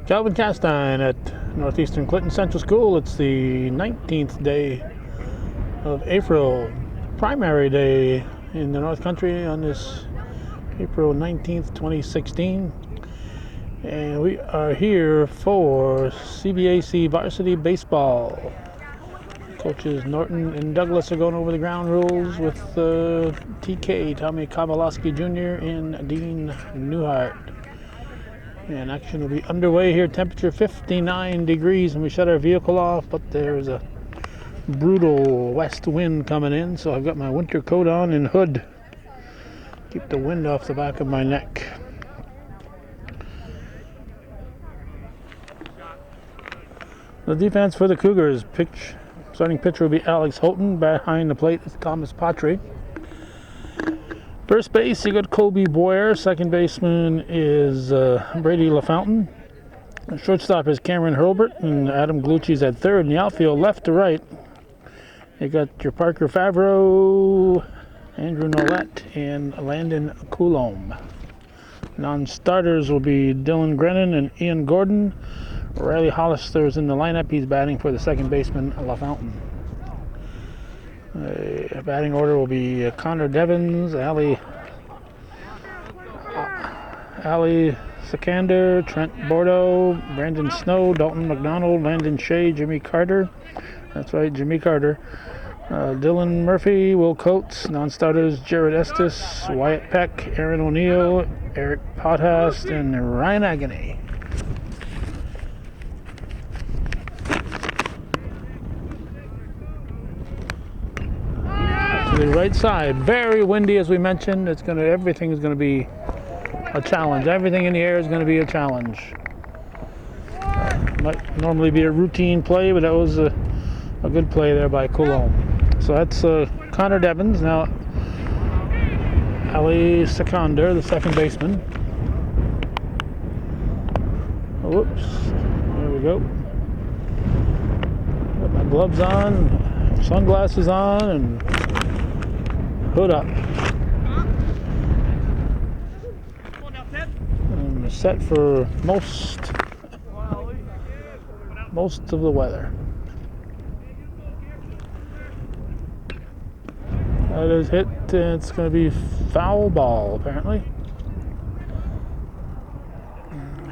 Calvin Castine at Northeastern Clinton Central School. It's the 19th day of April, primary day in the North Country on this April 19th, 2016. And we are here for CVAC varsity baseball. Coaches Norton and Douglas are going over the ground rules with TK, Tommy Kowalski Jr. and Dean Newhart. And action will be underway here. Temperature 59 degrees, and we shut our vehicle off, but there's a brutal west wind coming in, so I've got my winter coat on and hood. Keep the wind off the back of my neck. The defense for the Cougars. Starting pitcher will be Alex Houghton. Behind the plate is Thomas Patry. First base, you got Colby Boyer. Second baseman is Brady LaFountain. The shortstop is Cameron Hurlbert, and Adam Glucci's at third. In the outfield, left to right, you got your Parker Favreau, Andrew Nolet, and Landon Coulombe. Non-starters will be Dylan Grennan and Ian Gordon. Riley Hollister is in the lineup. He's batting for the second baseman, LaFountain. Batting order will be Connor Devins, Ali Sikander, Trent Bordeaux, Brandon Snow, Dalton McDonald, Landon Shea, Jimmy Carter. That's right, Jimmy Carter. Dylan Murphy, Will Coates. Non-starters, Jared Estes, Wyatt Peck, Aaron O'Neill, Eric Pothast, and Ryan Agony. The right side, very windy, as we mentioned. Everything is going to be a challenge. Everything in the air is going to be a challenge. Might normally be a routine play, but that was a good play there by Coulombe. So that's Connor Devins. Now Ali Sikander, the second baseman. Whoops, there we go. Got my gloves on, sunglasses on, and hood up. And we're set for most of the weather. That is hit, and it's going to be foul ball, apparently.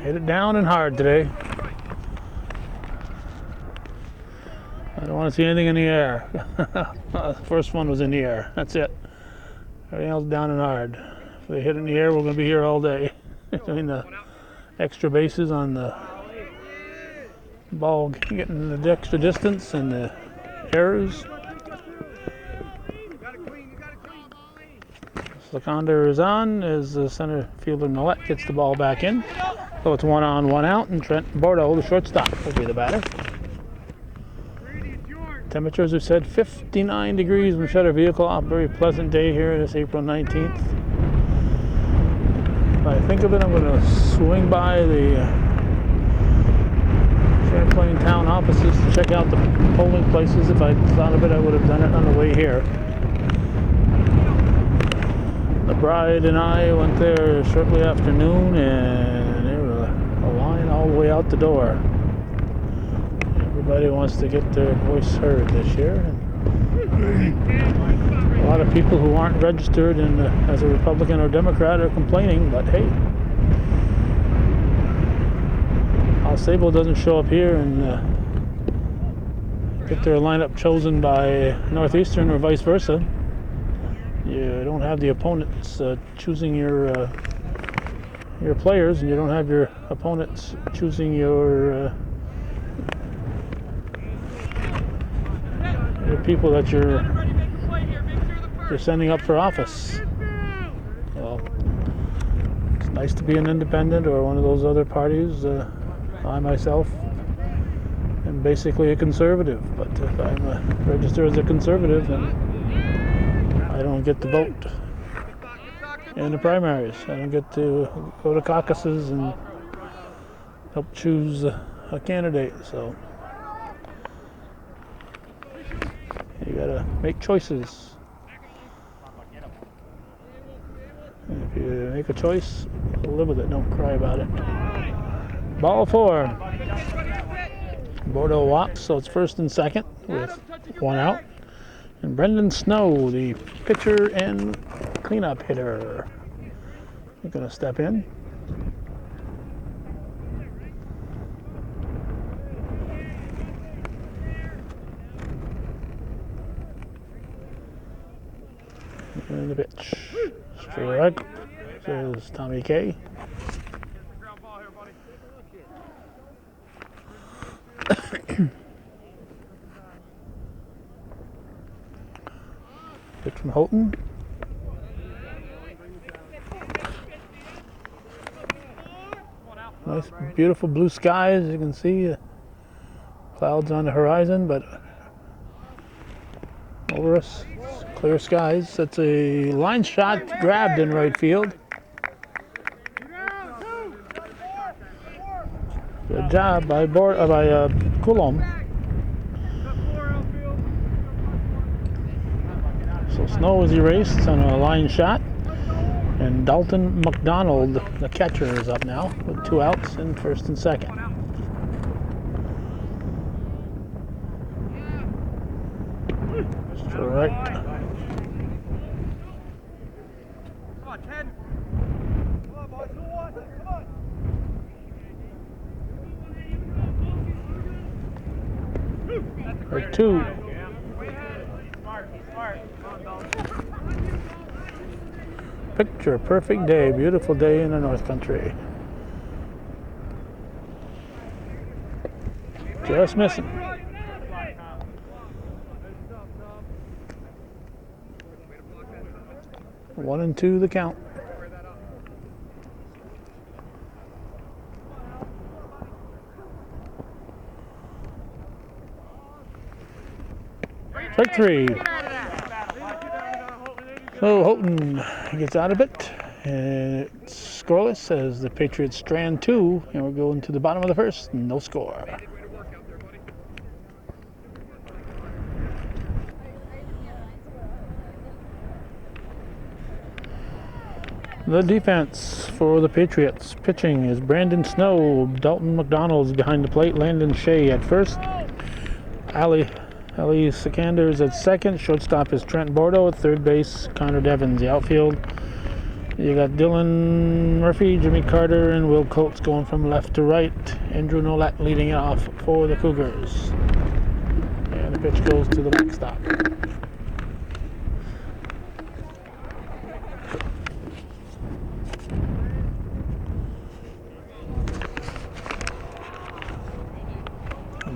Hit it down and hard today. I don't want to see anything in the air. The first one was in the air. That's it. Everything else down and hard. If they hit it in the air, we're going to be here all day. Doing the extra bases on the ball, getting the extra distance and the errors. Sikander is on as the center fielder Nolet gets the ball back in. So it's 1 on, 1 out, and Trent Bordeaux, the shortstop, will be the batter. Temperatures, we said 59 degrees. We shut our vehicle off. Very pleasant day here this April 19th. If I think of it, I'm going to swing by the Champlain town offices to check out the polling places. If I thought of it, I would have done it on the way here. The bride and I went there shortly after noon, and there was a line all the way out the door. Everybody wants to get their voice heard this year. And a lot of people who aren't registered as a Republican or Democrat are complaining, but hey, AuSable doesn't show up here and get their lineup chosen by Northeastern or vice versa. You don't have the opponents choosing your players, and you don't have your opponents choosing your people that you're sending up for office. Well, it's nice to be an independent or one of those other parties. I myself am basically a conservative, but if I'm registered as a conservative, then I don't get to vote in the primaries. I don't get to go to caucuses and help choose a candidate. So you gotta make choices. And if you make a choice, live with it. Don't cry about it. Ball 4. Bordeaux walks, so it's first and second with 1 out. And Brendan Snow, the pitcher and cleanup hitter, is going to step in. And the pitch. Strike, says Tommy K. Pitch from Houghton. Nice, beautiful blue skies. You can see clouds on the horizon, but over us, clear skies. That's a line shot grabbed in right field. Good job by Coulomb. So Snow is erased on a line shot. And Dalton McDonald, the catcher, is up now with 2 outs in first and second. Strike. Come on, 10. Come on, boys. Come on. Or 2. Picture perfect day, beautiful day in the North Country. Just missing. One and 2 the count. Strike 3. So Houghton gets out of it, and it's scoreless as the Patriots strand 2, and we're going to the bottom of the first, no score. The defense for the Patriots. Pitching is Brandon Snow, Dalton McDonald's behind the plate, Landon Shea at first, Ali Sikander at second. Shortstop is Trent Bordeaux. At third base, Connor Devins. The outfield, you got Dylan Murphy, Jimmy Carter, and Will Coates going from left to right. Andrew Nolet leading it off for the Cougars. And the pitch goes to the backstop.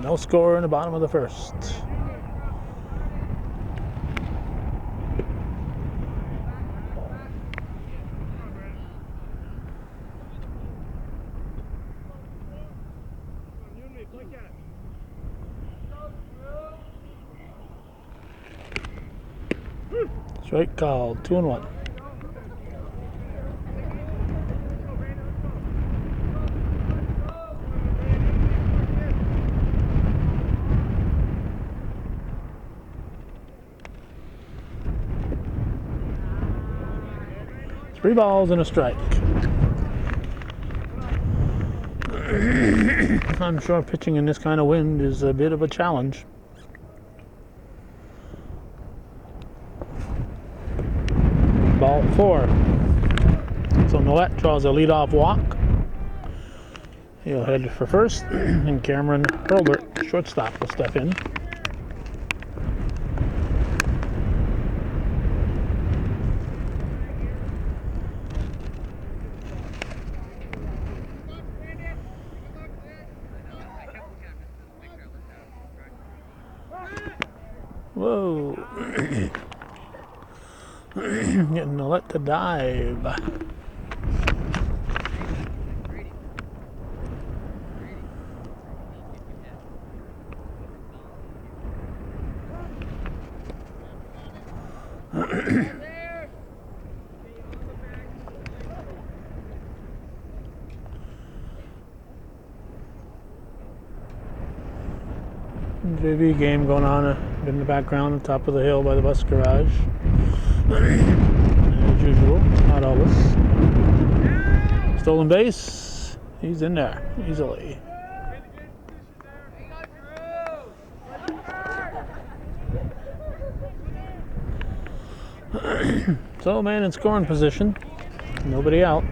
No score in the bottom of the first. Strike called, 2-1. Three balls and a strike. I'm sure pitching in this kind of wind is a bit of a challenge. Ball 4. So Nolet draws a leadoff walk. He'll head for first, and Cameron Hurlbert, shortstop, will step in. Whoa. Getting Nolet to dive. JV game going on in the background on top of the hill by the bus garage. As usual, not always. Stolen base, He's in there easily. So, man in scoring position. Nobody out.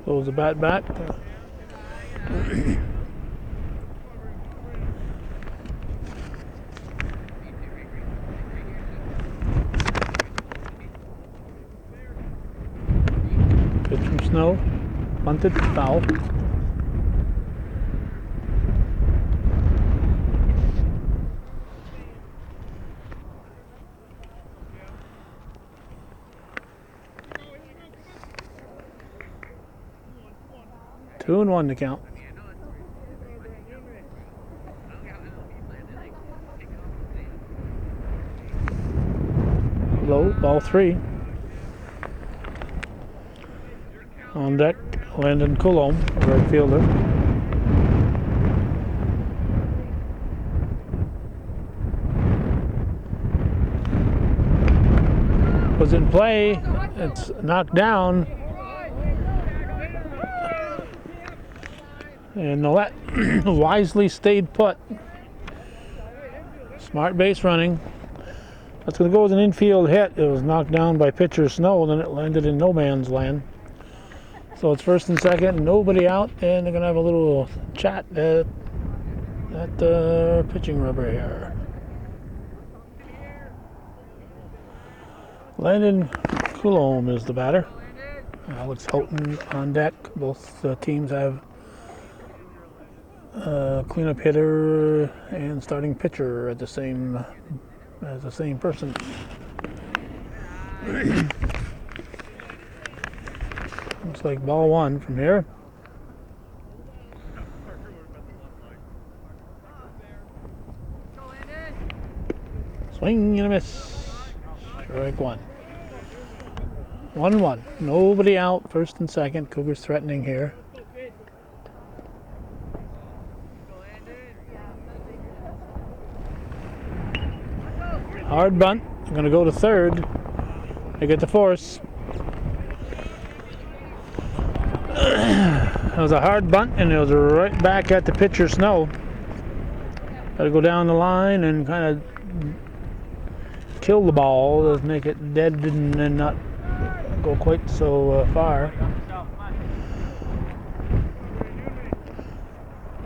Throws the bat back. Pitch from Snow. Bunted, foul. Two and one to count. Low, ball three. On deck, Landon Coulomb, right fielder. Was in play. It's knocked down. And Nolet wisely stayed put. Smart base running. That's going to go as an infield hit. It was knocked down by pitcher Snow, and then it landed in no man's land. So it's first and second, nobody out, and they're going to have a little chat at the pitching rubber here. Landon Coulomb is the batter. Alex Houghton on deck. Both teams have cleanup hitter and starting pitcher at the same person. Looks like ball one from here. Swing and a miss. Strike one. 1-1. Nobody out. First and second. Cougars threatening here. Hard bunt. They're going to go to third. They get the force. It was a hard bunt, and it was right back at the pitcher Snow. Got to go down the line and kind of kill the ball, make it dead and not go quite so far.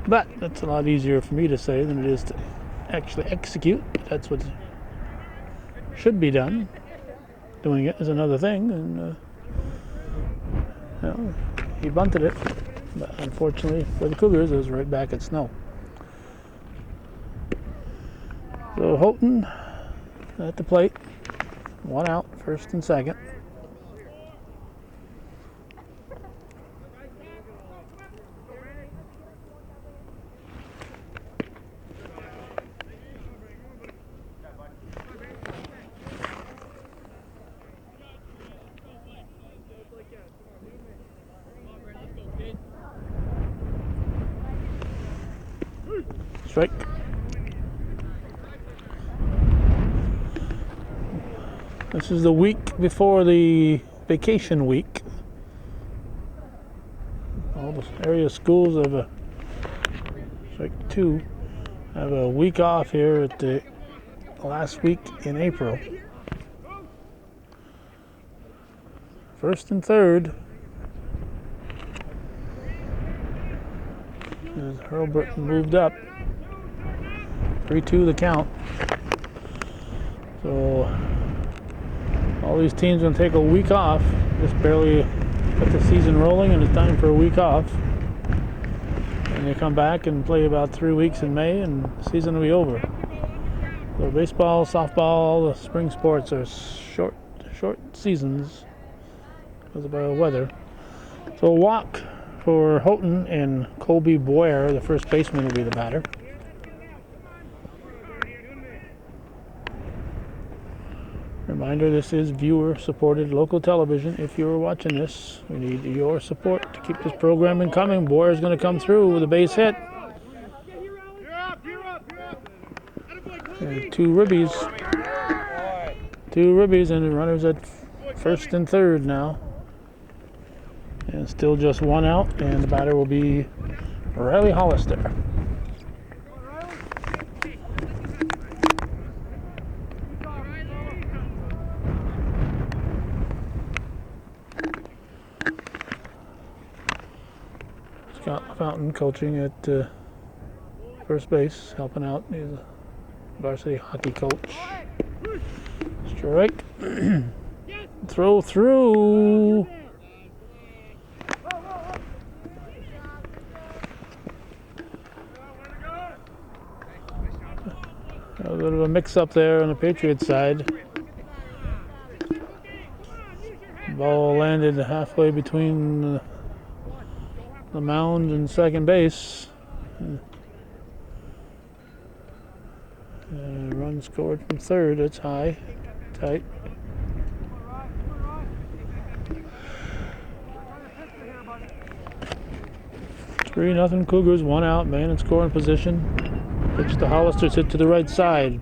But that's a lot easier for me to say than it is to actually execute. That's what should be done. Doing it is another thing, and he bunted it, but unfortunately for the Cougars, it was right back at Snow. So Houghton at the plate, one out, first and second. Strike. This is the week before the vacation week. All the area schools have have a week off here at the last week in April. First and third. As Hurlburt moved up. 3-2 the count. So all these teams are going to take a week off. Just barely got the season rolling, and it's time for a week off. And they come back and play about 3 weeks in May, and the season will be over. So baseball, softball, all the spring sports are short seasons because of our weather. So a walk for Houghton, and Colby Boyer, the first baseman, will be the batter. Reminder, this is viewer-supported local television. If you're watching this, we need your support to keep this programming coming. Boyer's going to come through with a base hit. And two ribbies, and the runners at first and third now. And still just one out, and the batter will be Riley Hollister. Scott Fountain coaching at first base, helping out. He's a varsity hockey coach. Strike. Throw through. A little bit of a mix-up there on the Patriots side. Ball landed halfway between the mound and second base. Run scored from third. It's high, tight. Three nothing Cougars. One out. Man in scoring position. Pitch to Hollister's hit to the right side.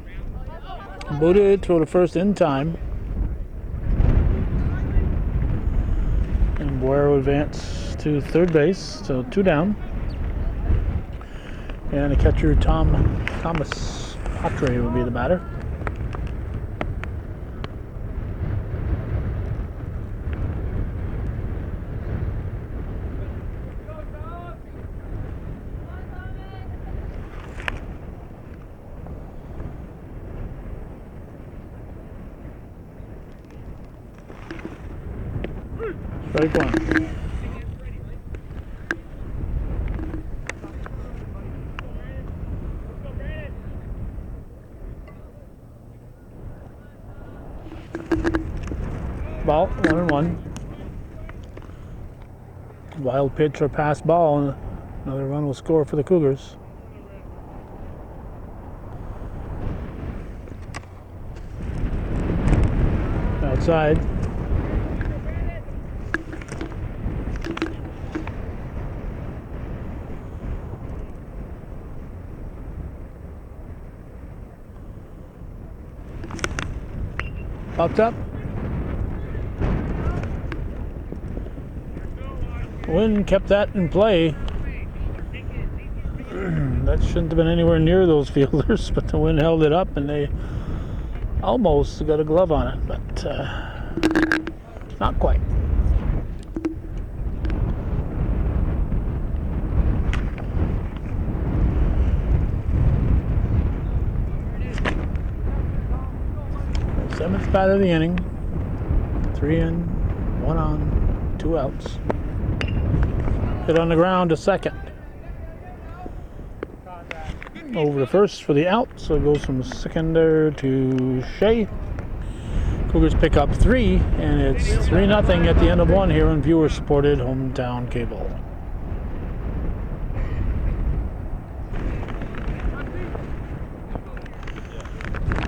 Booted, throw to first in time. And Boyer will advance to third base, so two down. And the catcher, Thomas Patre, will be the batter. Strike one. Ball, 1-1. Wild pitch or pass ball, and another run will score for the Cougars. Outside. Popped up. Wind kept that in play. That shouldn't have been anywhere near those fielders, but the wind held it up and they almost got a glove on it, but not quite. Seventh batter of the inning. 3 in, 1 on, 2 outs. Hit on the ground to second. Over to first for the out, so it goes from seconder to Shea. Cougars pick up 3, and it's 3-0 at the end of 1 here on viewer-supported hometown cable.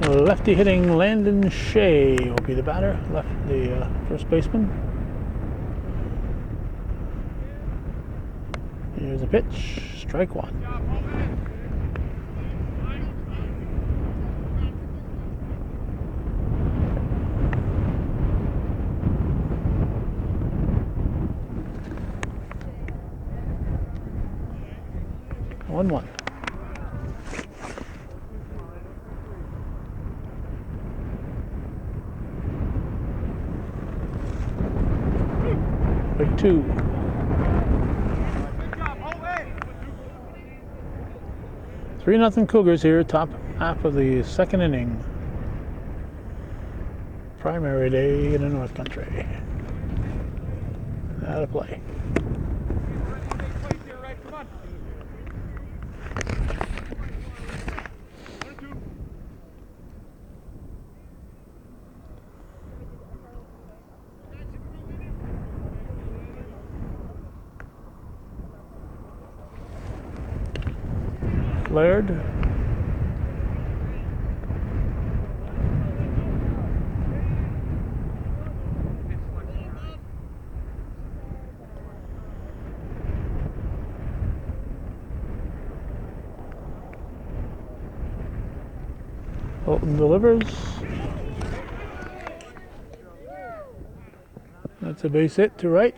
Lefty hitting Landon Shea will be the batter, the first baseman. Here's a pitch, strike one. One. Break 2. Three nothing Cougars here, top half of the second inning. Primary day in the North Country. Out of play. flared. Bolton delivers. That's a base hit to right.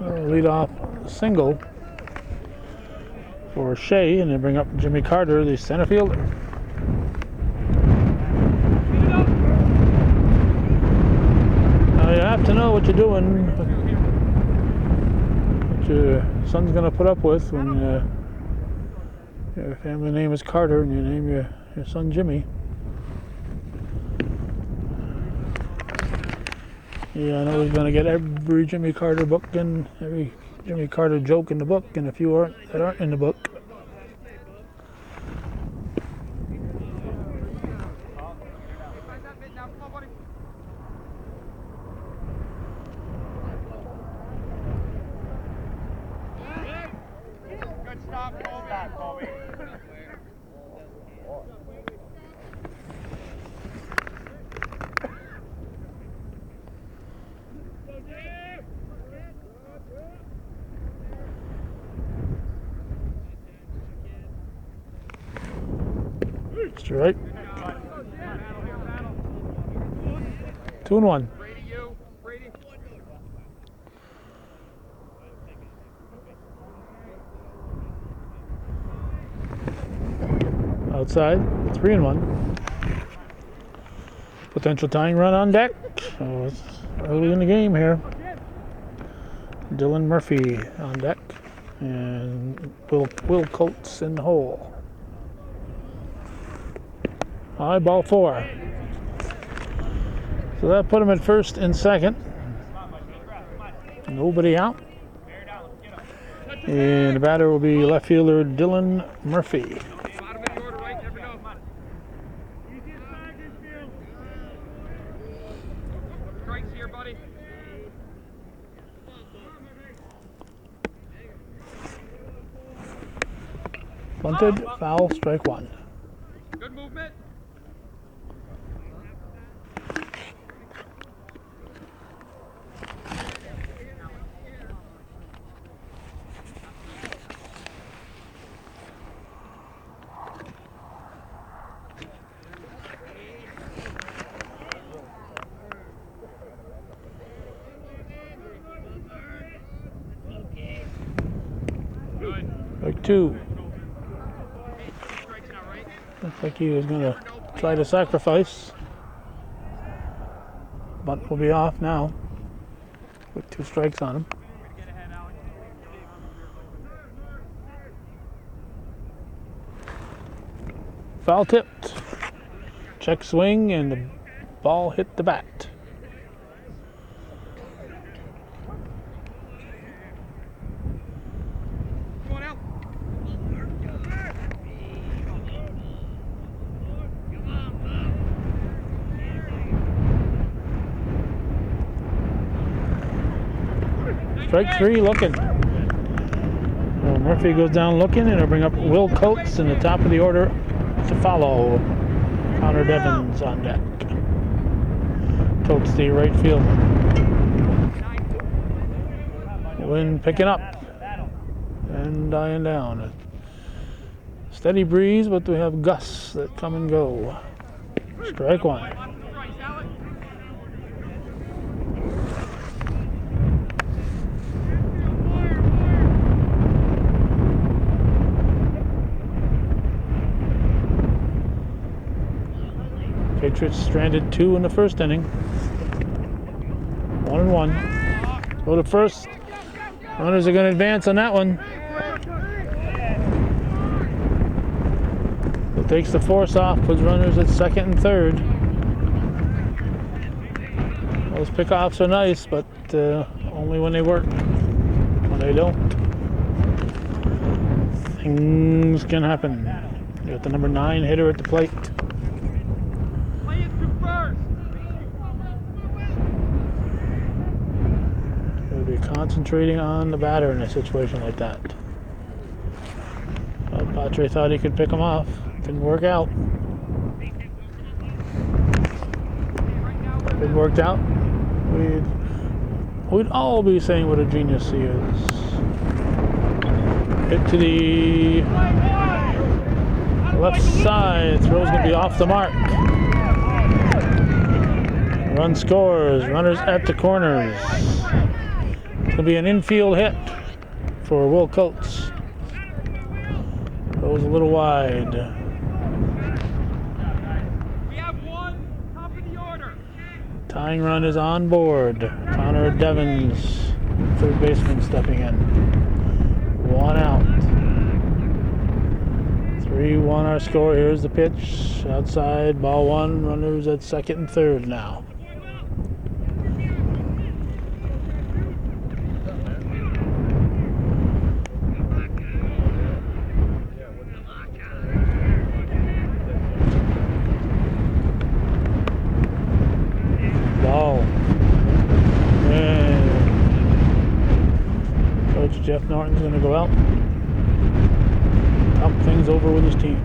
Lead off single for Shea, and they bring up Jimmy Carter, the center fielder. Now you have to know what you're doing, what your son's going to put up with when your family name is Carter and you name your son Jimmy. Yeah, I know he's going to get every Jimmy Carter book and every Jimmy Carter joke in the book, and a few that aren't in the book. Good stop, Colby. Strike. 2-1. Outside, 3-1. Potential tying run on deck. So it's early in the game here. Dylan Murphy on deck, and Will Coates in the hole. High ball 4. So that put him at first and second. Nobody out. And the batter will be left fielder Dylan Murphy. Bunted, foul, strike 1. Good movement. Strike 2. Looks like he was going to try to sacrifice. Bunt will be off now with 2 strikes on him. Foul tipped. Check swing, and the ball hit the bat. Strike 3 looking. Well, Murphy goes down looking, and it'll bring up Will Coates in the top of the order to follow. Connor Devins on deck. Coates, the right fielder. Wind picking up and dying down. Steady breeze, but we have gusts that come and go. Strike 1. Patriots stranded 2 in the first inning. 1-1. Go to first. Runners are going to advance on that one. So takes the force off, puts runners at second and third. Those pickoffs are nice, but only when they work. When they don't, things can happen. You got the number 9 hitter at the plate. Concentrating on the batter in a situation like that. Patriots thought he could pick him off. Didn't work out. If it worked out, we'd all be saying what a genius he is. Hit to the left side. Throw's going to be off the mark. Run scores. Runners at the corners. It's going to be an infield hit for Will Coates. Goes a little wide. We have one, top of the order. Tying run is on board. Connor Devins, third baseman, stepping in. 1 out. 3-1 our score. Here's the pitch. Outside, ball 1. Runners at second and third now. Jeff Norton's going to go out, talk things over with his team.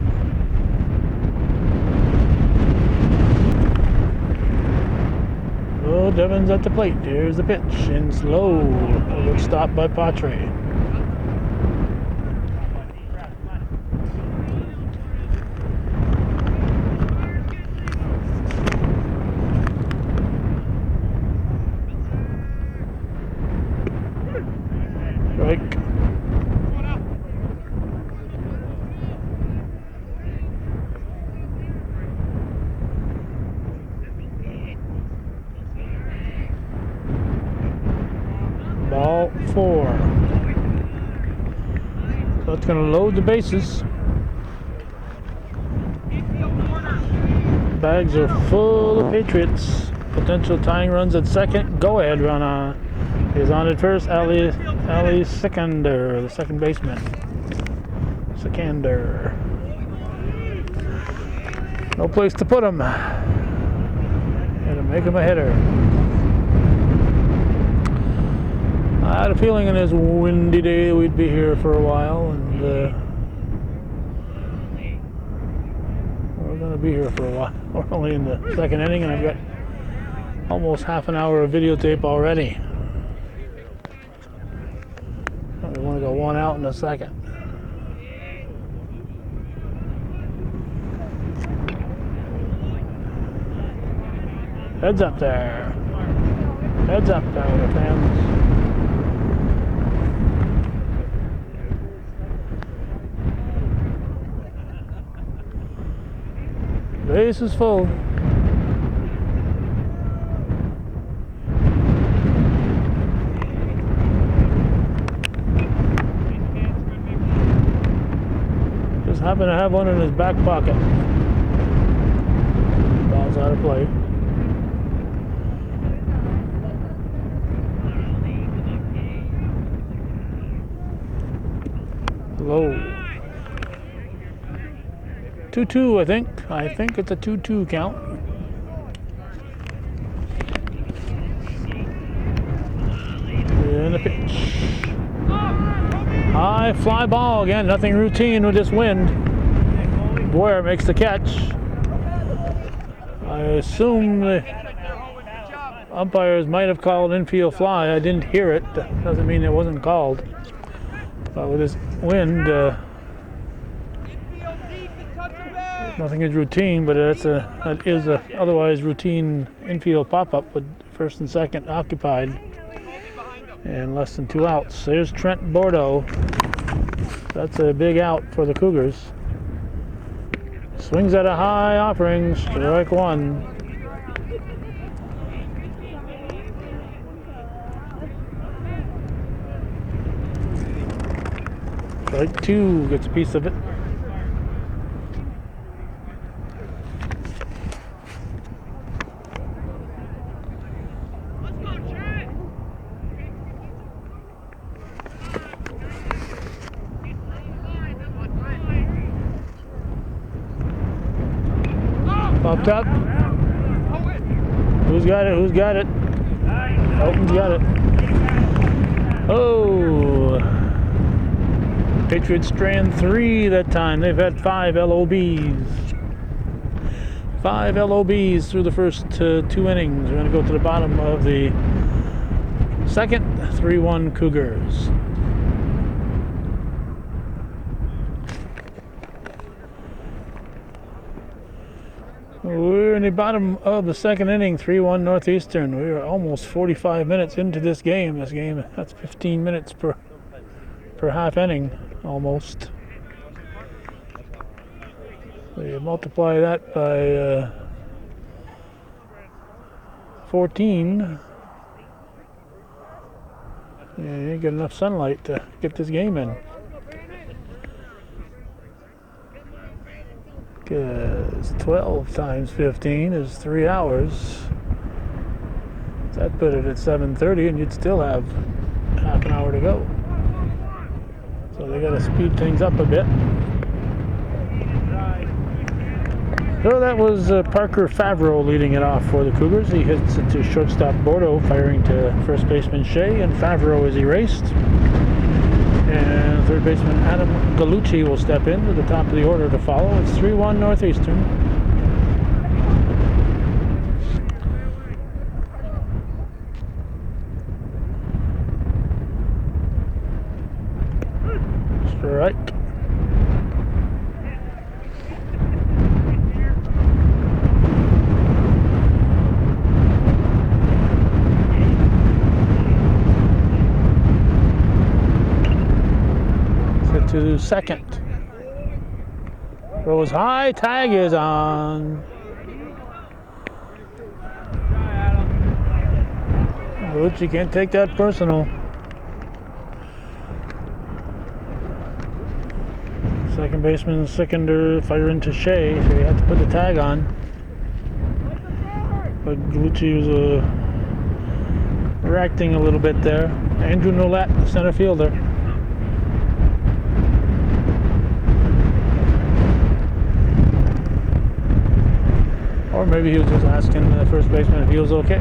Oh, Devins at the plate. Here's the pitch, and slow. A good stop by Patre. Ball 4. So it's going to load the bases. Bags are full of Patriots. Potential tying runs at second. Go ahead run is on at first. Ali Sikander, the second baseman. Sikander. No place to put him. Got to make him a hitter. I had a feeling in this windy day we'd be here for a while, and we're going to be here for a while. We're only in the second inning, and I've got almost half an hour of videotape already. We want to go 1 out in a second. Heads up there. Heads up there, fans. Base is full. Just happened to have one in his back pocket. Ball's out of play. Low. 2-2, I think. I think it's a 2-2 count. And the pitch. High fly ball again. Nothing routine with this wind. Boyer makes the catch. I assume the umpires might have called infield fly. I didn't hear it. That doesn't mean it wasn't called. But with this wind, nothing is routine, but that is a otherwise routine infield pop-up with first and second occupied and less than 2 outs. There's Trent Bordeaux. That's a big out for the Cougars. Swings at a high offering, strike 1. Strike 2 gets a piece of it. Popped up. Who's got it? Who's got it? Elton's got it. Oh. Patriots strand 3 that time. They've had 5 LOBs. 5 LOBs through the first 2 innings. We're going to go to the bottom of the second. 3-1 Cougars. We're in the bottom of the second inning, 3-1 Northeastern. We are almost 45 minutes into this game. That's 15 minutes per half inning, almost. So you multiply that by 14. You ain't got enough sunlight to get this game in. Because 12 times 15 is 3 hours. That put it at 7:30, and you'd still have half an hour to go. So they got to speed things up a bit. So that was Parker Favreau leading it off for the Cougars. He hits it to shortstop Bordeaux, firing to first baseman Shea, and Favreau is erased. And third baseman Adam Gallucci will step in to the top of the order to follow. It's 3-1 Northeastern. Strike. To second. Throws high, tag is on. But you can't take that personal. Second baseman Sikander firing to Shea, so you have to put the tag on. But Gallucci was reacting a little bit there. Andrew Nolet, the center fielder. Or maybe he was just asking the first baseman if he was okay.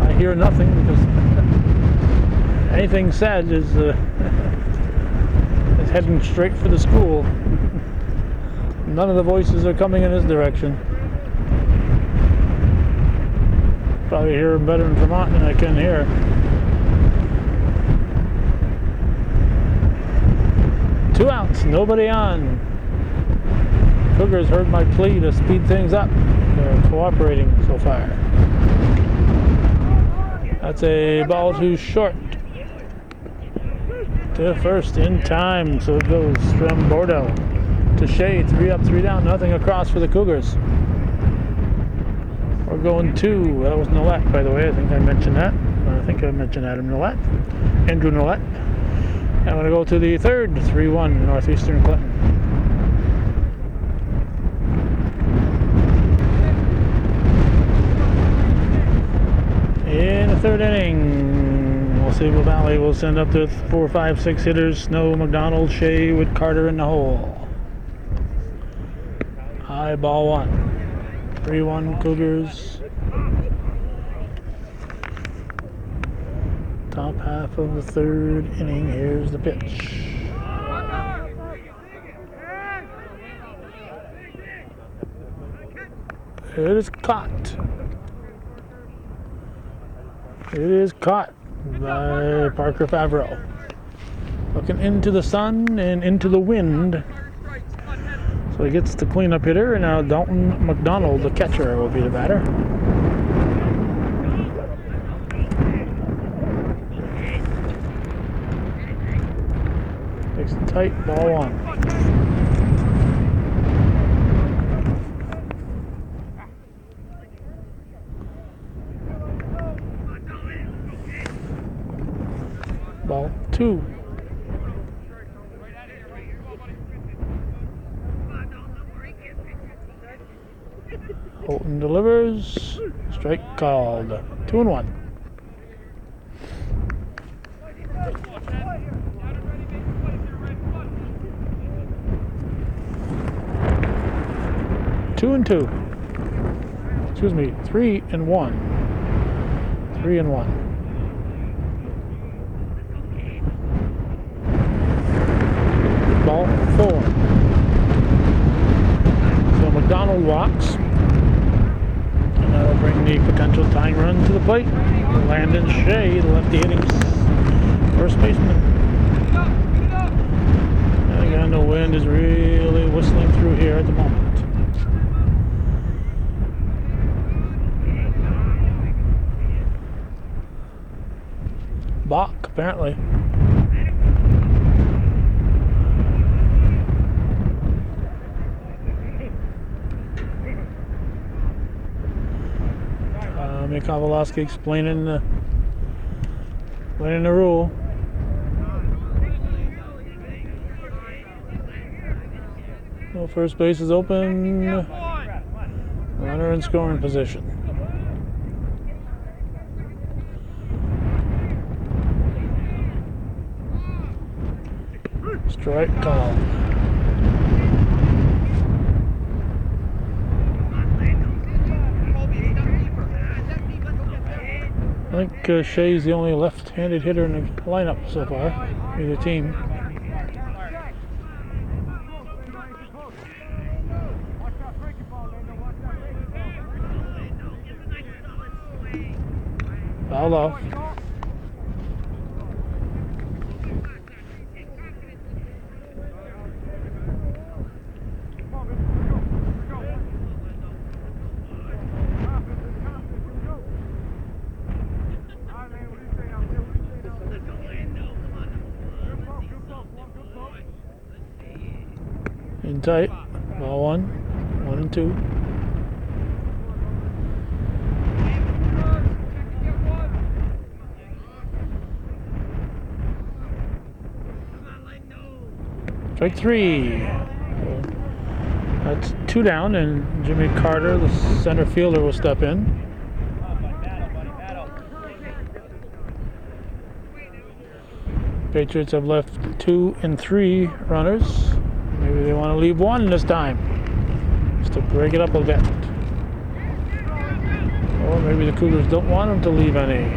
I hear nothing because anything said is heading straight for the school. None of the voices are coming in his direction. Probably hear him better in Vermont than I can here. Two outs, nobody on. Cougars heard my plea to speed things up. They're cooperating so far. That's a ball too short. To first in time, so it goes from Bordeaux to Shea. 3 up, 3 down, nothing across for the Cougars. We're going 2. That was Nolet, by the way. I think I mentioned that. I think I mentioned Adam Nolet. Andrew Nolet. I'm going to go to the third. 3-1 Northeastern Clinton. In the third inning, AuSable Valley will send up to 4, 5, 6 hitters. Snow, McDonald, Shea with Carter in the hole. High ball 1. 3-1 Cougars. Top half of the third inning. Here's the pitch. It is caught. It is caught by Parker Favreau. Looking into the sun and into the wind. So he gets the cleanup hitter, and now Dalton McDonald, the catcher, will be the batter. Takes it tight, ball 1. Ball 2. Holton delivers. Strike called. 2-1. Two and 2. Excuse me, 3-1. 3-1. McDonald walks. And that'll bring the potential tying run to the plate. Landon Shea, the lefty hitting first baseman. And again, the wind is really whistling through here at the moment. Bach, apparently. Kowalowski explaining the rule. Well, first base is open. Runner in scoring position. Strike call. I think Shea's the only left-handed hitter in the lineup so far, either team. Foul off. In tight. Ball one. 1 and 2. Strike 3. That's 2 down, and Jimmy Carter, the center fielder, will step in. Patriots have left 2 and 3 runners. Maybe they want to leave 1 this time, just to break it up a bit. Or maybe the Cougars don't want them to leave any.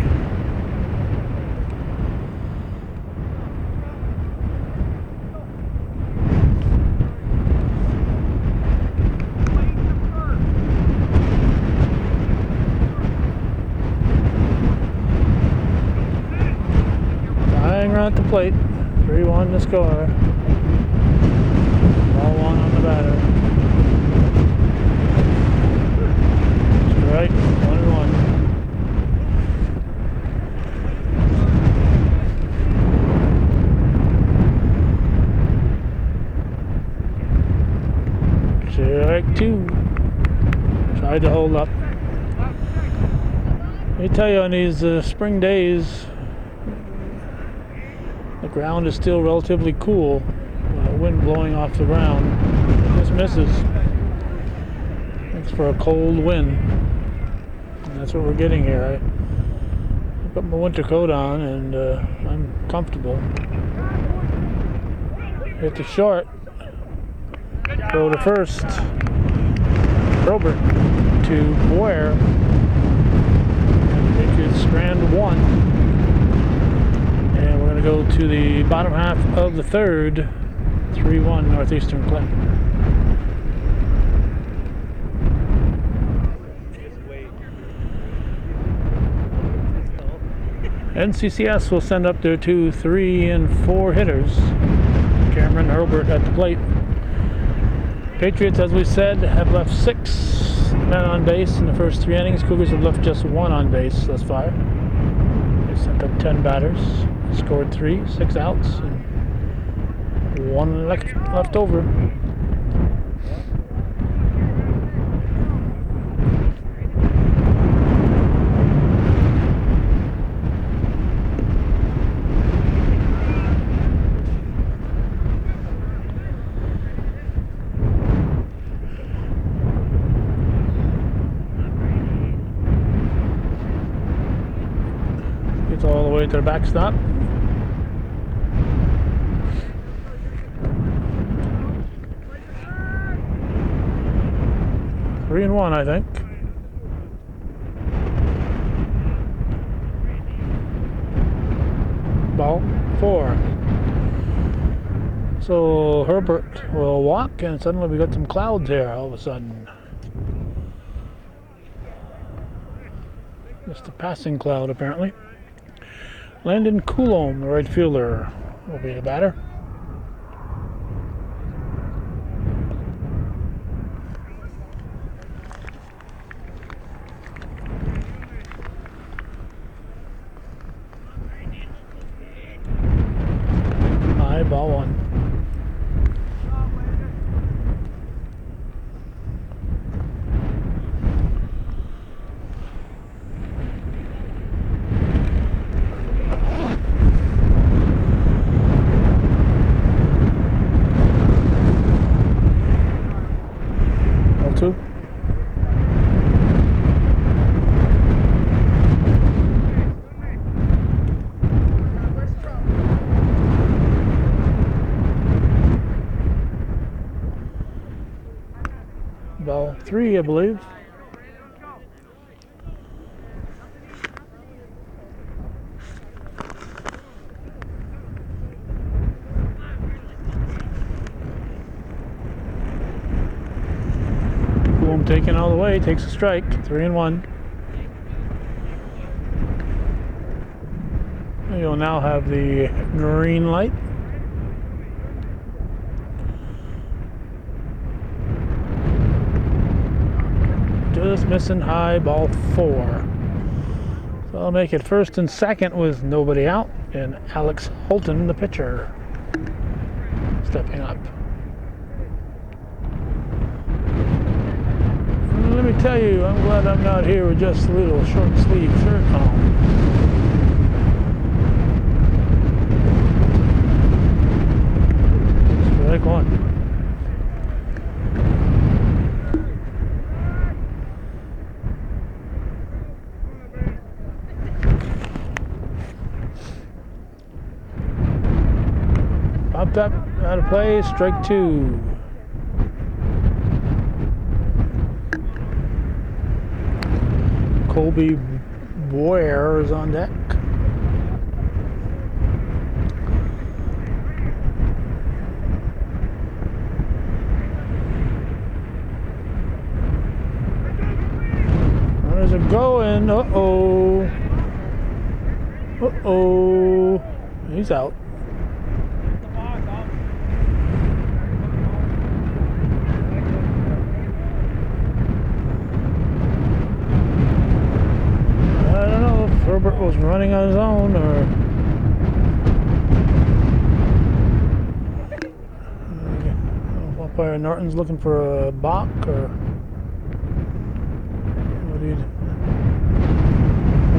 Tying run at the plate. 3-1 to score. Ball 1 on the batter. Strike, 1 and 1. Strike 2. Tried to hold up. Let me tell you, on these spring days, the ground is still relatively cool. Wind blowing off the ground. Just misses. It's for a cold wind. And that's what we're getting here. I put my winter coat on and I'm comfortable. Hit the short. Go to first. Robert to Boyer. Patriots strand 1. And we're going to go to the bottom half of the third. 3-1 Northeastern Clinton. NCCS will send up their 2, 3, and 4 hitters. Cameron Herbert at the plate. Patriots, as we said, have left 6 men on base in the first 3 innings. Cougars have left just 1 on base thus far. They sent up 10 batters, scored 3, 6 outs, and 1 left over. Gets all the way to the backstop. 3-1, I think. Ball 4. So Herbert will walk, and suddenly we got some clouds here all of a sudden. Just a passing cloud, apparently. Landon Coulomb, the right fielder, will be the batter. High, ball one. Two. Ball three, I believe. Taken all the way, takes a strike, 3-1. You'll now have the green light. Just missing high, ball four. So I'll make it first and second with nobody out, and Alex Holton, the pitcher, stepping up. Let me tell you, I'm glad I'm not here with just a little short sleeve shirt on. Strike one. Popped up, out of play, strike two. Colby Boyer is on deck. Runners are going. Uh-oh. Uh-oh. He's out. Herbert was running on his own, or umpire Norton's looking for a balk, or what do you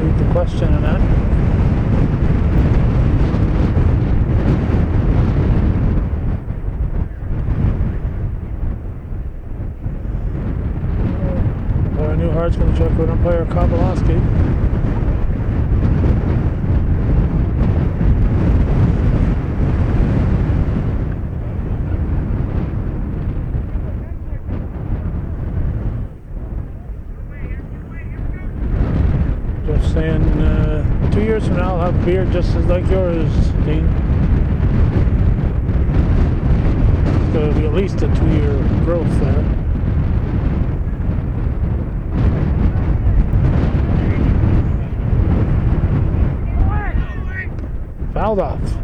read the question in that? Umpire Newhart's going to check with umpire Kobolowski. Saying 2 years from now I'll have a beard just as like yours, Dean. It's going to be at least a 2-year growth there. Fouled off.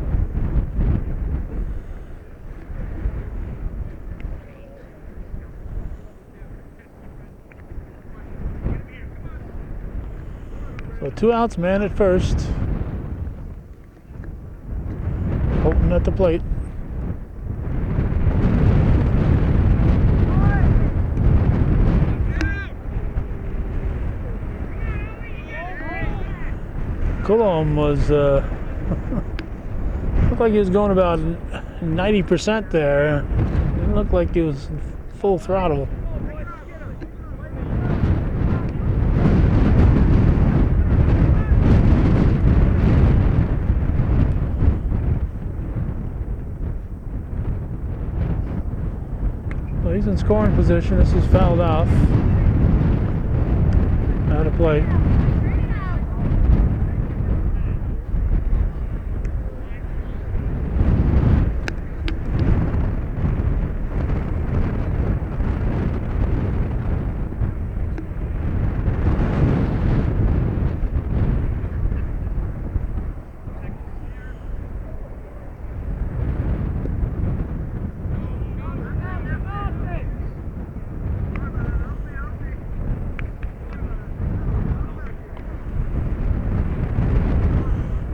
So 2 outs, man at first. Holton at the plate. Coulomb was looked like he was going about 90% there. Didn't look like he was full throttle. He's in scoring position. This is fouled off. Out of play.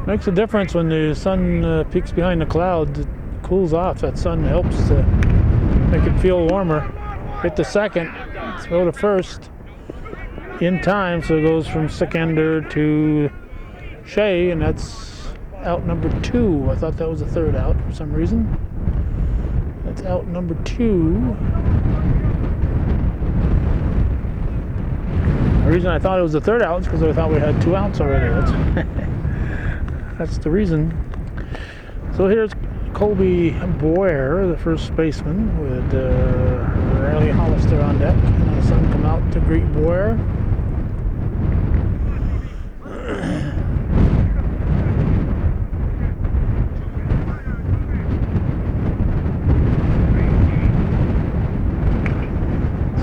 Makes a difference when the sun peeks behind the cloud. It cools off. That sun helps to make it feel warmer. Hit the second, throw to first in time, so it goes from Sikander to Shea, and that's out number 2. I thought that was the third out for some reason. That's out number 2. The reason I thought it was the third out is because I thought we had 2 outs already. That's the reason. So here's Colby Boyer, the first baseman, with Riley Hollister on deck. And the sun come out to greet Boyer.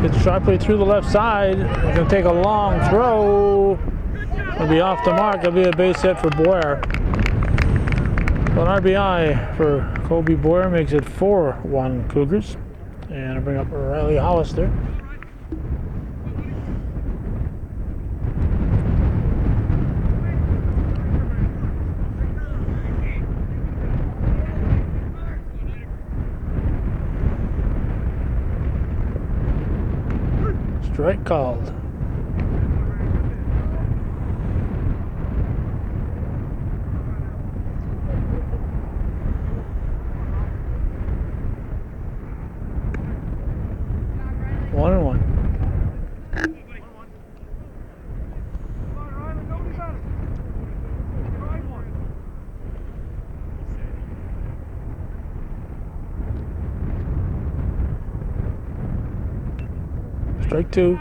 Gets sharply through the left side. It's going to take a long throw. It'll be off the mark. It'll be a base hit for Boyer. So an RBI for Colby Boyer makes it 4-1 Cougars. And I bring up Riley Hollister. Strike called. One and one. Strike 2.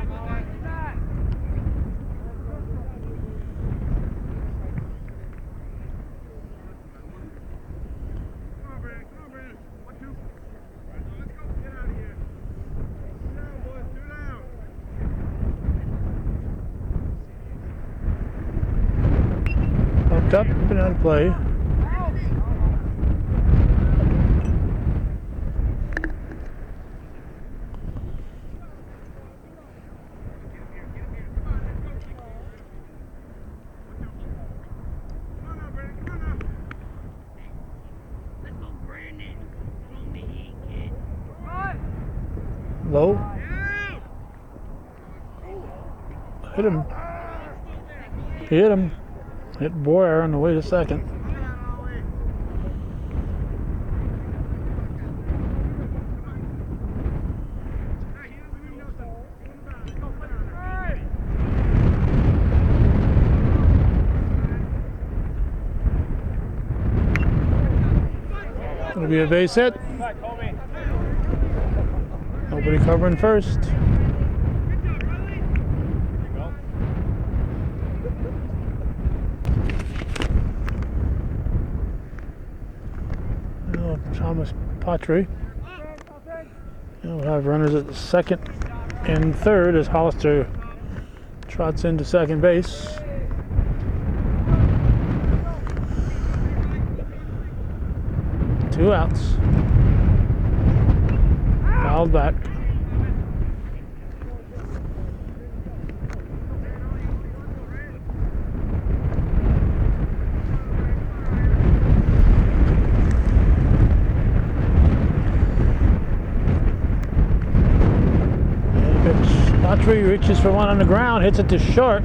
Pumped up and on play. Low. Hit him. He hit him. Hit Boyer on the way to second. It'll be a base hit. Nobody covering first. Thomas Patry. We'll have runners at the second and third as Hollister trots into second base. Two outs. Fouled back. Patry reaches for one on the ground, hits it to short.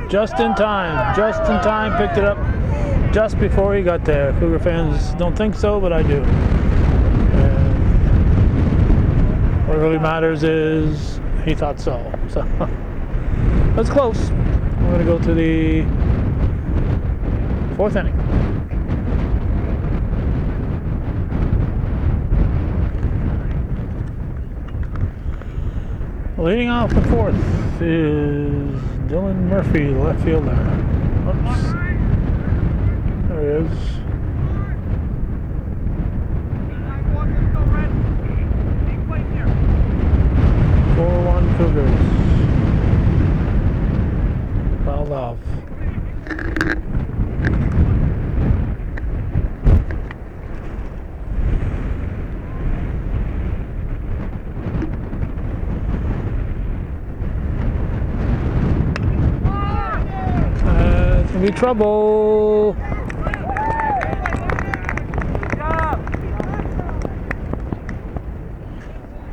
Just in time, picked it up just before he got there. Cougar fans don't think so, but I do. What really matters is he thought so. So that's close. We're going to go to the fourth inning. Leading off the fourth is Dylan Murphy, the left fielder. Oops. There he is. 4-1 Cougars. Fouled off. gonna be trouble.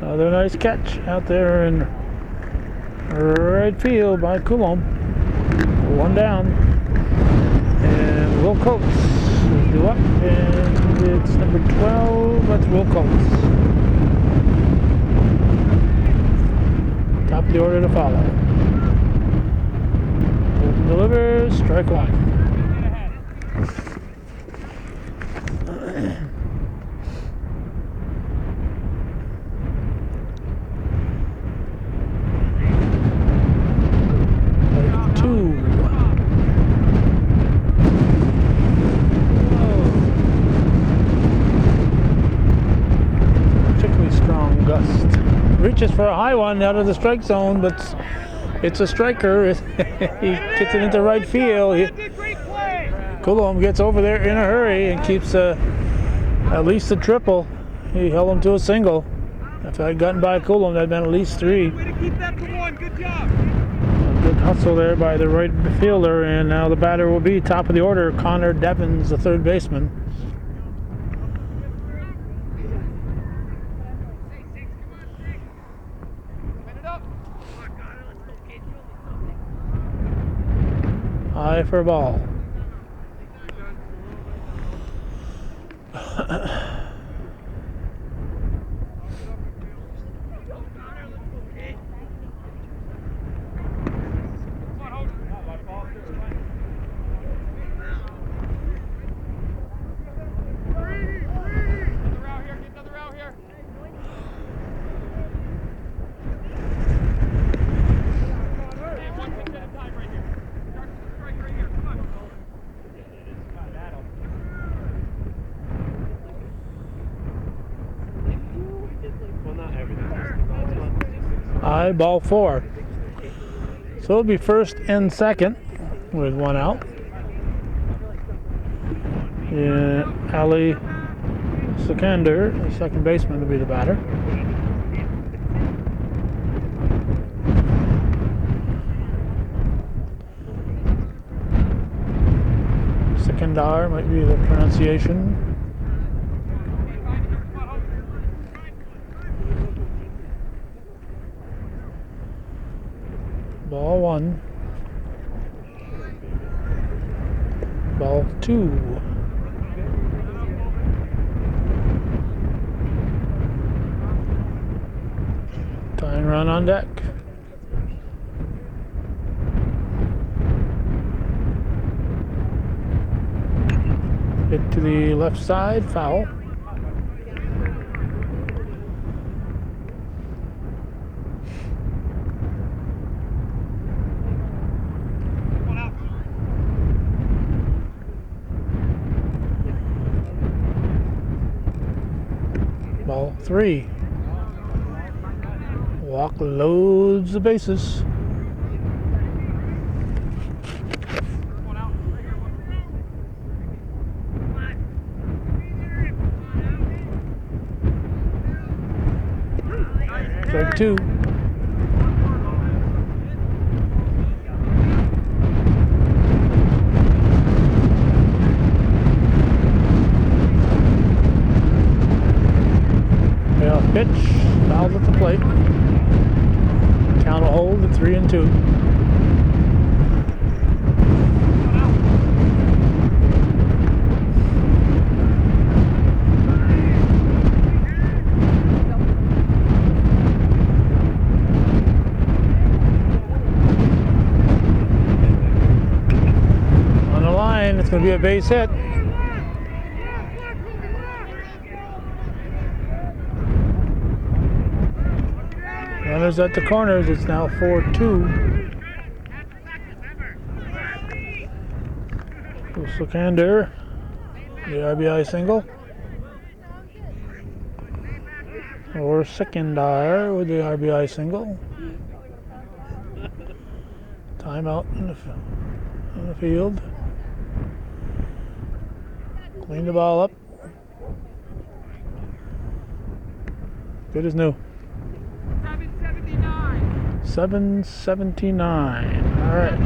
Another nice catch out there in right field by Coulomb. One down. And Will Coates will do up, and it's number 12. That's Will Coates. Top of the order to follow. Open delivers, strike one. Reaches for a high one out of the strike zone, but it's a striker. He gets it into right field. Coulomb gets over there in a hurry and keeps at least a triple. He held him to a single. If I had gotten by Coulomb, that'd been at least three. Way to keep that to one. Good job. A good hustle there by the right fielder, and now the batter will be top of the order, Connor Devins, the third baseman. High for a ball. High, ball four. So it'll be first and second with one out. Yeah, Ali Sikander, the second baseman, will be the batter. Sikandar might be the pronunciation. Ball one. Ball two. Tying run on deck. Hit to the left side, foul. Ball three. Walk loads the bases. Strike two. Pitch, fouls at the plate. Count will hold at 3-2. On the line, it's going to be a base hit. Runners at the corners, it's now 4-2. Sikander, the RBI single. Or Sikandar with the RBI single. Timeout in the field. Clean the ball up. Good as new. 779. All right.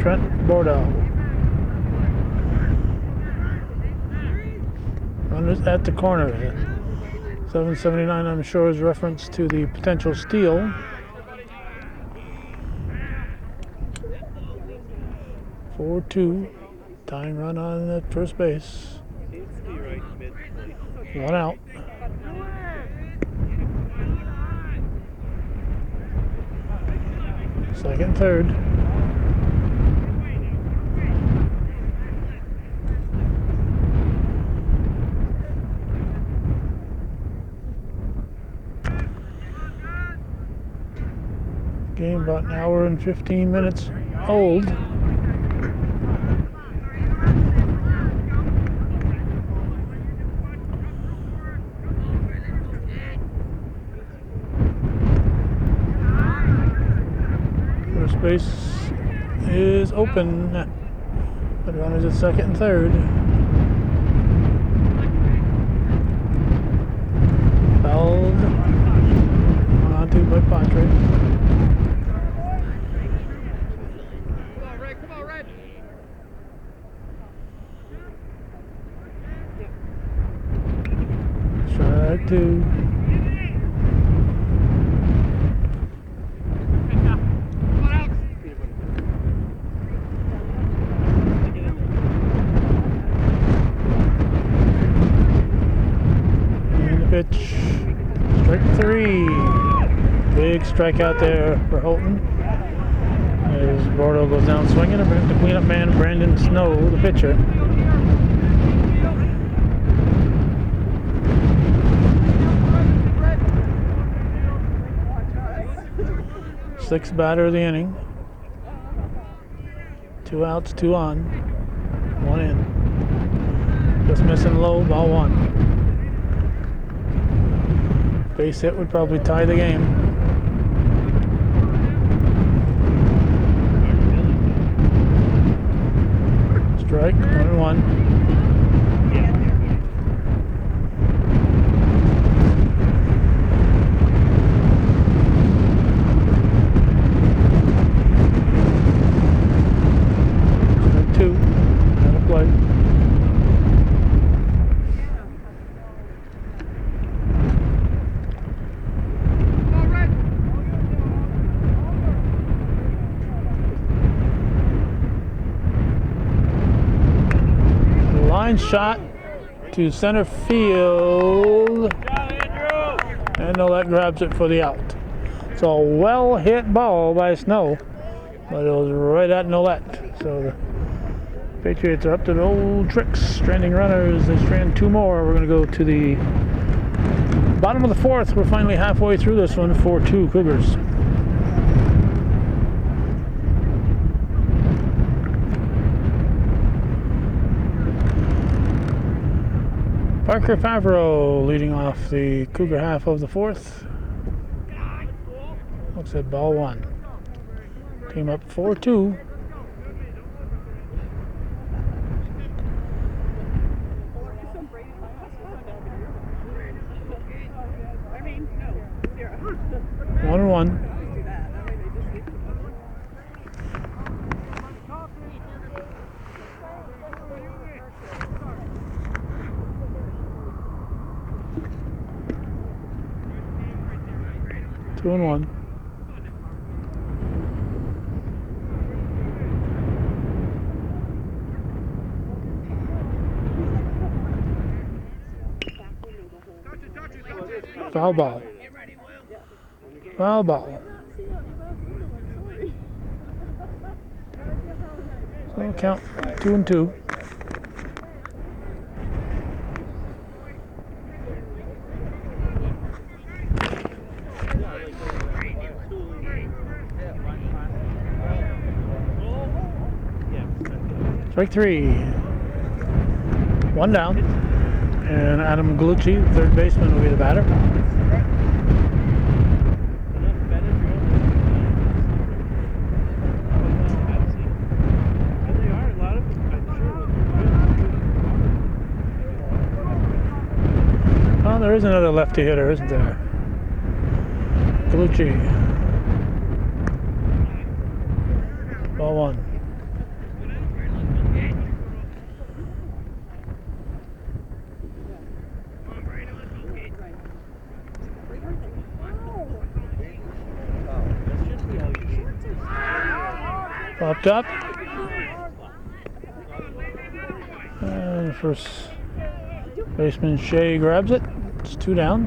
Trent Bordeaux. Runners at the corner. 779, I'm sure, is reference to the potential steal. (4-2). Tying run on at first base. One out. Second, third. Game about an hour and 15 minutes old. First base is open. The runners at second and third. Fouled. On to by Patriots. Strike two. Pitch, strike three. Big strikeout there for Holton. As Bordeaux goes down swinging, and brings the cleanup man, Brandon Snow, the pitcher. Sixth batter of the inning. 2 outs, 2 on, 1 in. Just missing low, ball 1. Base hit would probably tie the game. Strike, 1-1. Strike 2, out of play. Line shot to center field, and Nolet grabs it for the out. It's a well hit ball by Snow, but it was right at Nolet. So the Patriots are up to the old tricks, stranding runners. They strand 2 more. We're going to go to the bottom of the 4th. We're finally halfway through this one. 4-2 Cougars. Parker Favreau leading off the Cougar half of the 4th. Looks at ball 1. Team up 4-2. One and 1. Two and 1. Foul ball. Foul ball. So count 2 and 2. Strike 3. 1 down. And Adam Galucci, third baseman, will be the batter. Oh, there is another lefty hitter, isn't there? Galucci. Ball 1. Popped up. And first baseman Shea grabs it. It's 2 down.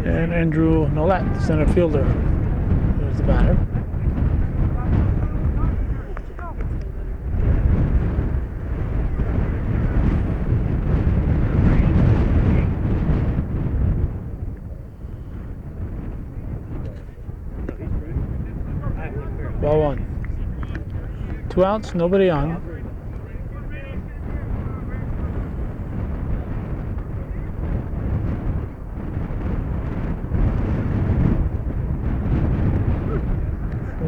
And Andrew Nolet, center fielder, is the batter. Ball 1. 2 outs, nobody on.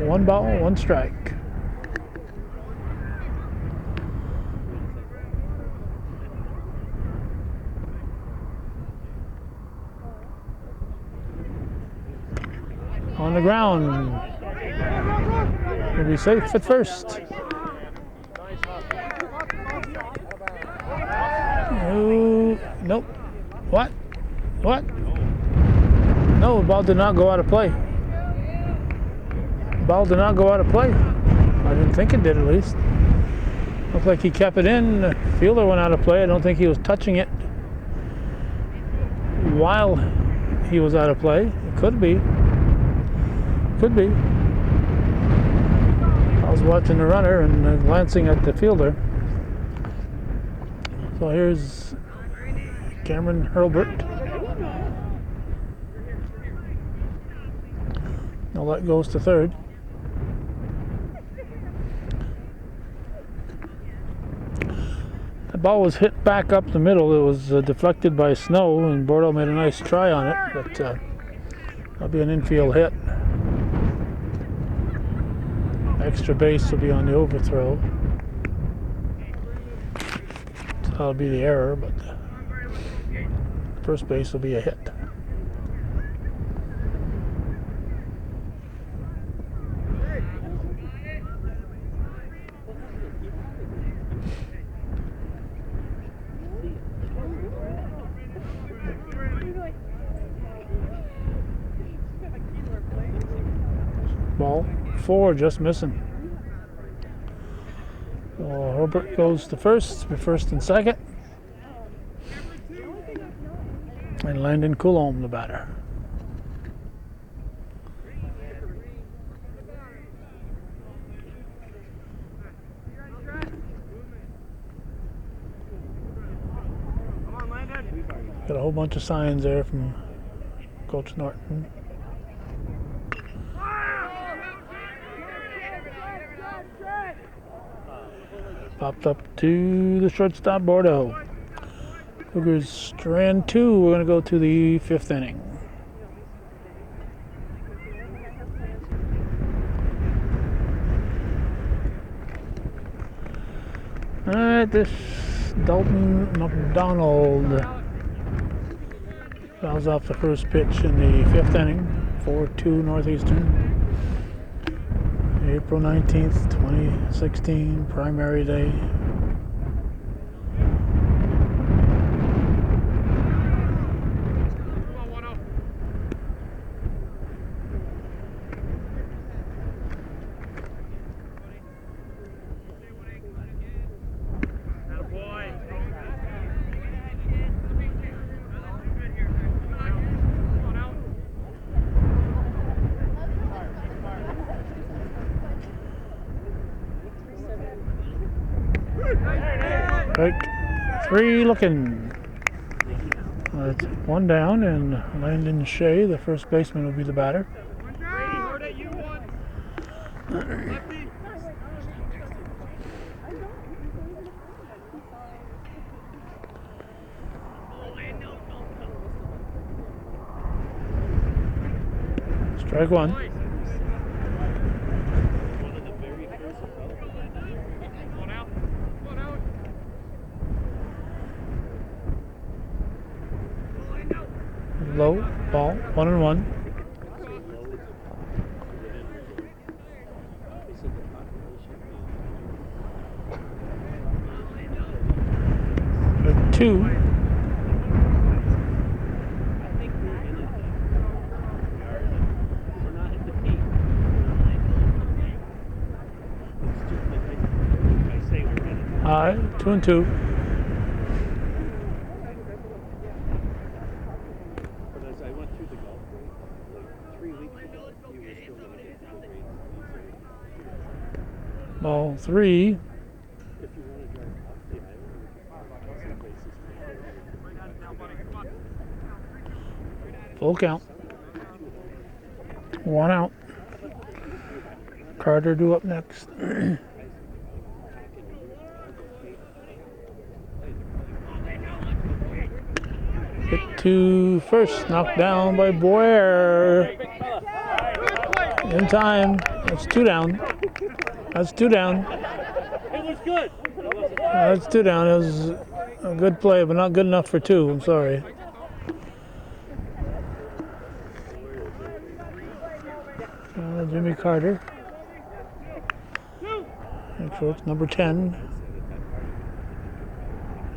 One ball, 1 strike. On the ground. He'll be safe at first. Oh, nope. What? What? No, the ball did not go out of play. Ball did not go out of play. I didn't think it did, at least. Looked like he kept it in. The fielder went out of play. I don't think he was touching it while he was out of play. It could be. Could be. I was watching the runner and glancing at the fielder. So here's Cameron Hurlbert. Nolet goes to third. The ball was hit back up the middle. It was deflected by snow, and Bordeaux made a nice try on it, but that'll be an infield hit. Extra base will be on the overthrow. So that'll be the error, but first base will be a hit. Ball 4, just missing. So Herbert goes to first and second. And Landon Coulombe, the batter. Got a whole bunch of signs there from Coach Norton. Popped up to the shortstop, Bordeaux. Cougars strand 2. We're going to go to the 5th inning. All right, this Dalton McDonald fouls off the first pitch in the 5th inning. 4-2 Northeastern. April 19th, 2016, primary day. Strike 3 looking. That's 1 down, and Landon Shea, the first baseman, will be the batter. Strike 1. Low ball, 1-1. Good 2. All right, 2-2. But as I went through the golf grade, like 3 weeks ago, you were still going to get the grades easier. Ball 3. If you want to drive off the island, some places Full count. 1 out. Carter due up next. Hit to first, knocked down by Boyer. In time. That's 2 down. That's 2 down. It was good. That's 2 down. It was a good play, but not good enough for 2. I'm sorry. Jimmy Carter. Make sure it's number 10.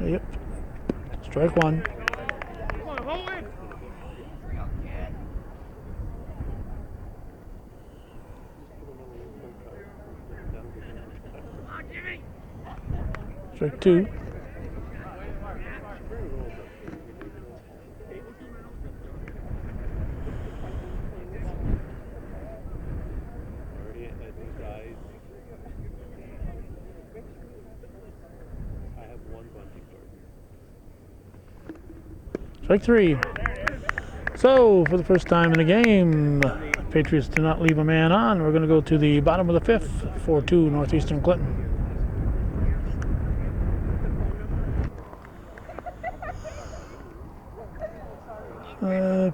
Yep. Strike 1. Strike 2. Strike 3. So, for the first time in the game, Patriots do not leave a man on. We're going to go to the bottom of the 5th, 4-2 Northeastern Clinton.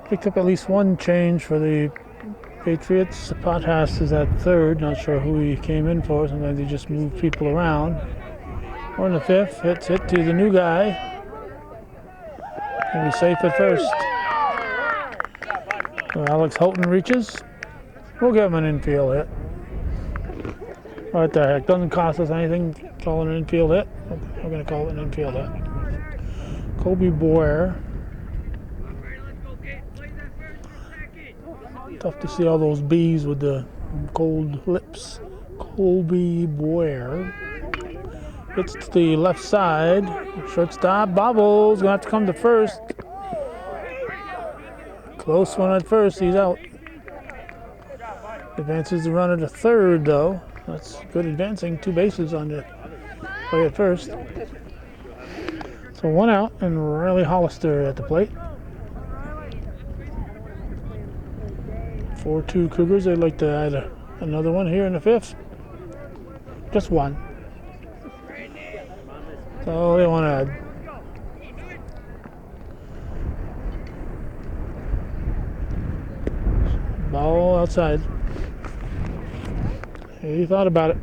Picked up at least 1 change for the Patriots. Pothas is at 3rd. Not sure who he came in for. Sometimes they just move people around. We're in the 5th. Hit to the new guy. Gonna be safe at first. So Alex Houghton reaches. We'll give him an infield hit. What the heck? Doesn't cost us anything. Call it an infield hit. We're gonna call it an infield hit. Kobe Boyer. Tough to see all those B's with the cold lips. Kobe Boyer. Hits to the left side. Shortstop Bobbles gonna have to come to first. Close one at first. He's out. Advances the runner to 3rd though. That's good advancing. 2 bases on the play at first. So 1 out and Riley Hollister at the plate. 4-2 Cougars. They'd like to add another one here in the 5th. Just 1. So they want to add. Ball outside. He thought about it.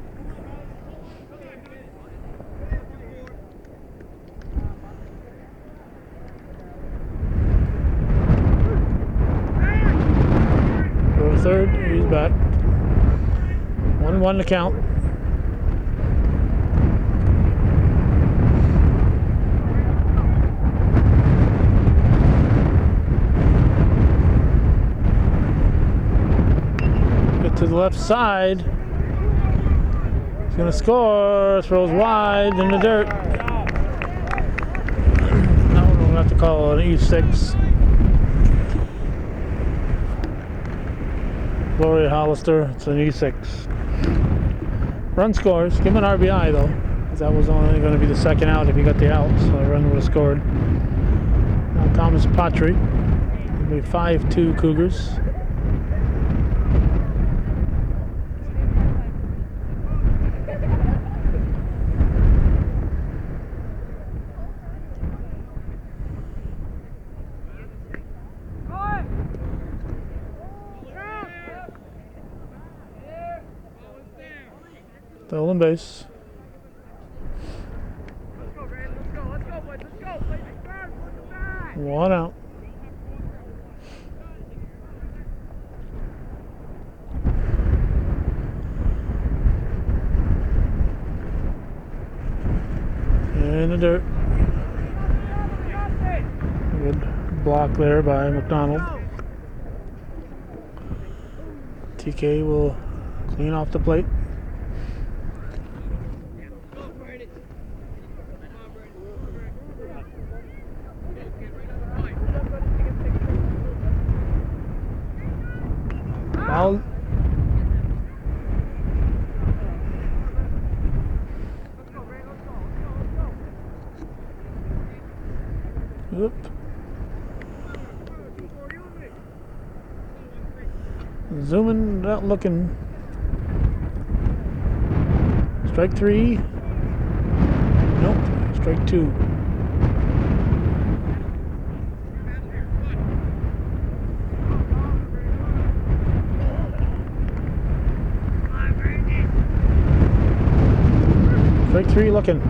Go to 3rd. He's back. 1-1 to count. To the left side. He's going to score. Throws wide in the dirt. Now we'll have to call an E6. Gloria Hollister. It's an E6. Run scores. Give him an RBI though, because that was only going to be the 2nd out if he got the out. So the run would have scored. Now Thomas Patry. It'll be 5-2 Cougars. Stolen base. Let's go, boys. Let's go. 1 out. In the dirt. Good block there by McDonald. TK will clean off the plate. Foul. Oop. Zooming, not looking. Strike 3. Nope. Strike 2. Strike 3 looking.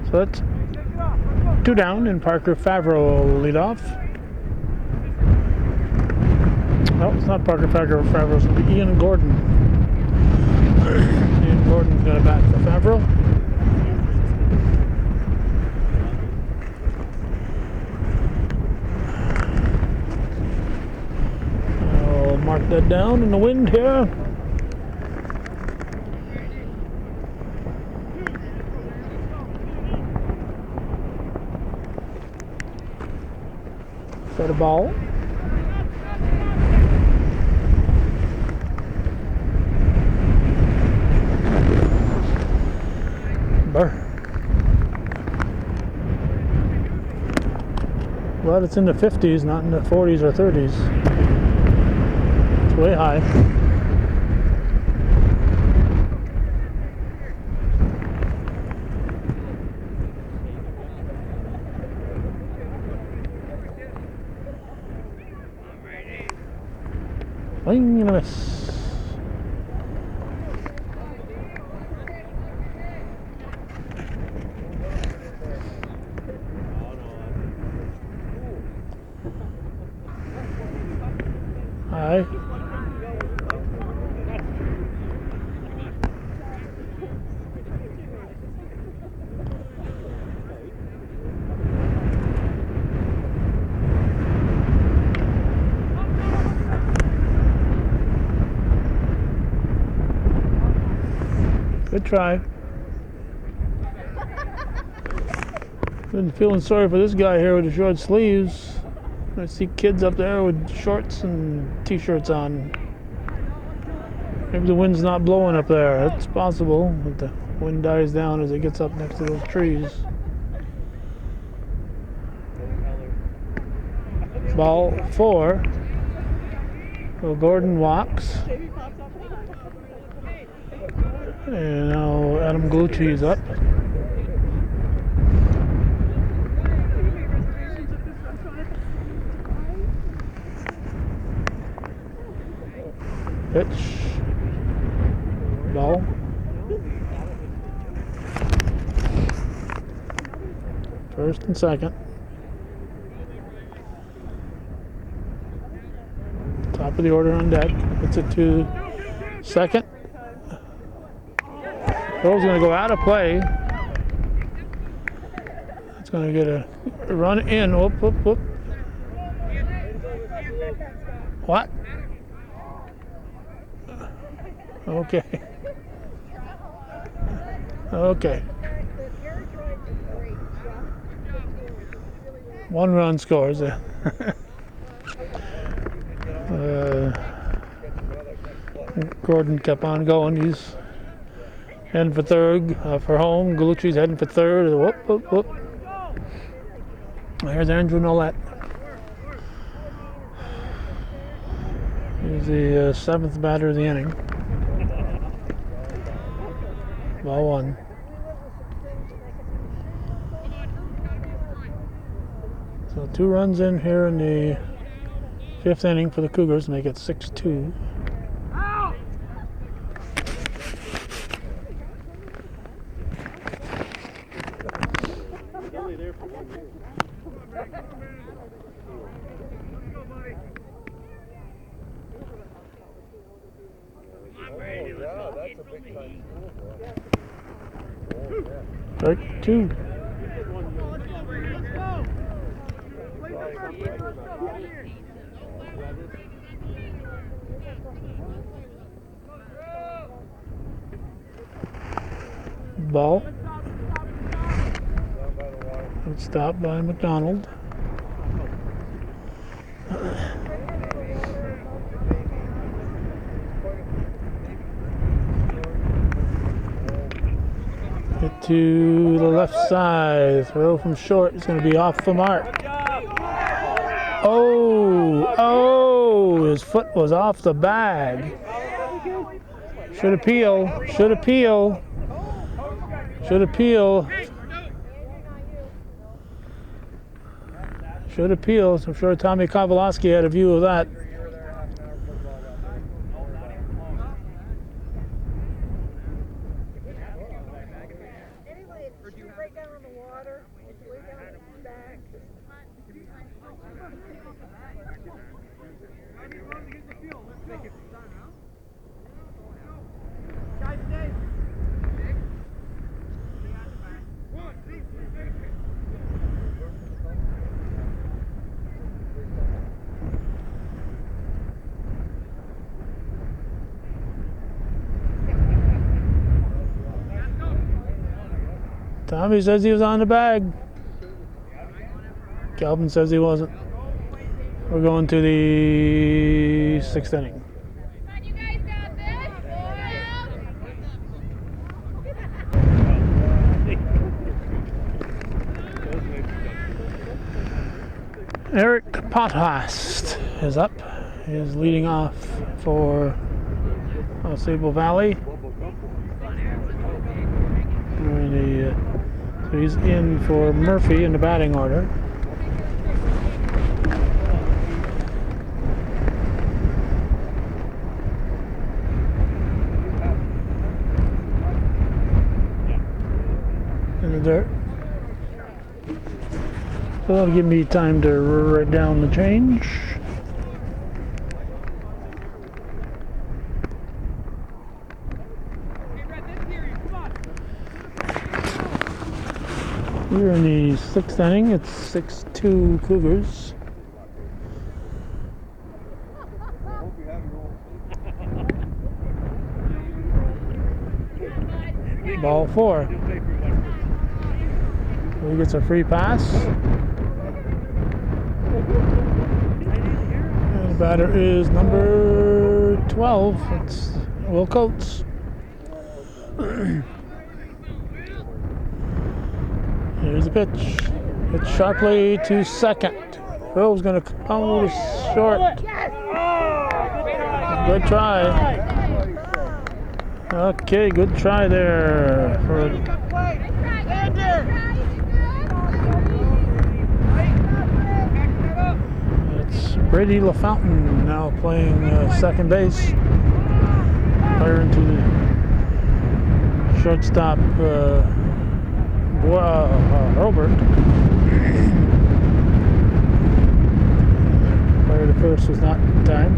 So that's 2 down, and Parker Favreau will lead off. No, it's not Parker Favreau. It's going to be Ian Gordon. Ian Gordon's going to bat for Favreau. I'll mark that down in the wind here. Set a ball. Well, it's in the 50s, not in the 40s or 30s. It's way high. Swing and a miss. High. Good try. Been feeling sorry for this guy here with the short sleeves. I see kids up there with shorts and t-shirts on. Maybe the wind's not blowing up there. That's possible, but the wind dies down as it gets up next to those trees. Ball 4. So Gordon walks. And now Adam Glucci is up. Pitch. Ball. First and second. Top of the order on deck. Puts it to second. Ball's going to go out of play. It's going to get a run in. Whoop, whoop, whoop. What? Okay. Okay. 1 run scores. Gordon kept on going. He's heading for third for home. Galucci's heading for third. Whoop, whoop, whoop. There's Andrew Nolet. He's the 7th batter of the inning. Ball 1. So 2 runs in here in the 5th inning for the Cougars to make it 6-2. Strike 2. Ball. It's stopped by McDonald. to the left side. Throw from short is going to be off the mark. Oh, his foot was off the bag. Should appeal. Should appeal. Should appeal. Should appeal. So I'm sure Tommy Kowalski had a view of that. Tommy says he was on the bag. Calvin says he wasn't. We're going to the 6th inning. You guys got this. Eric Pothast is up. He is leading off for AuSable Valley. So he's in for Murphy in the batting order. In the dirt. So that'll give me time to write down the change. We're in the 6th inning. It's 6-2 Cougars. Ball 4. He gets a free pass. And the batter is number 12. It's Will Coates. Here's the pitch. It's sharply to second. Phil's going to come short. Good try. Okay, good try there. It's Brady LaFountain now playing second base. Firing to the shortstop. Robert. Fire to first was not in time.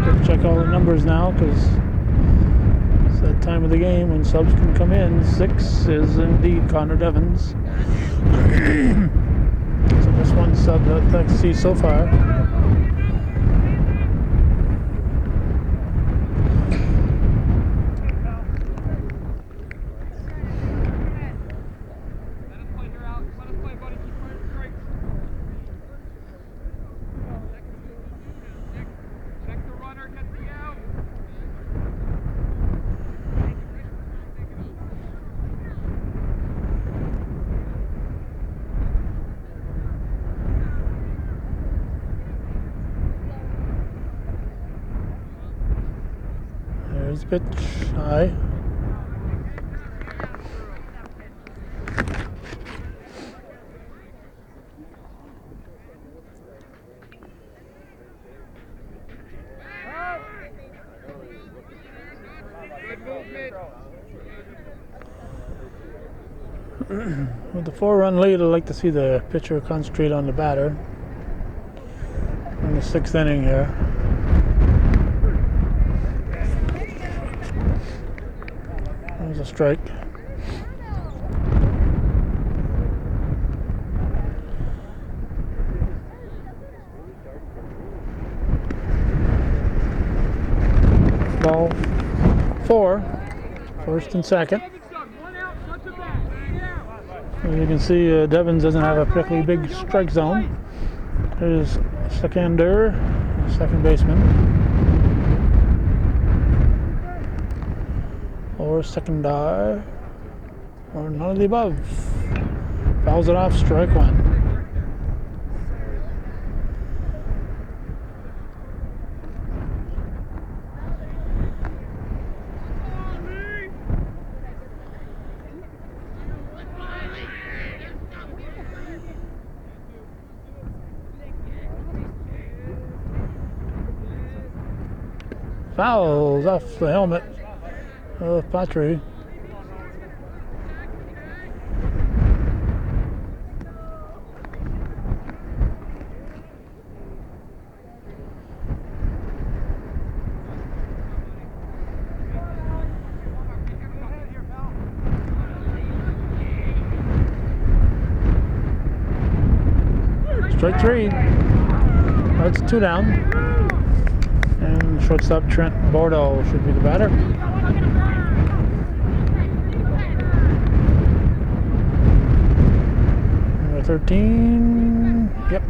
Got to check all the numbers now because it's that time of the game when subs can come in. 6 is indeed Connor Devons. So this one sub that I can see so far. There's the pitch, high. With the 4-run lead, I'd like to see the pitcher concentrate on the batter in the 6th inning here. There's a strike. Ball 4, first and second. As you can see, Devons doesn't have a particularly big strike zone. There's seconder, second baseman. 4 or secondary, or none of the above. Fouls it off, strike one. Fouls off the helmet of Patriots. Strike three. That's 2 down. And shortstop Trent Bordeaux should be the batter. Number 13. Yep.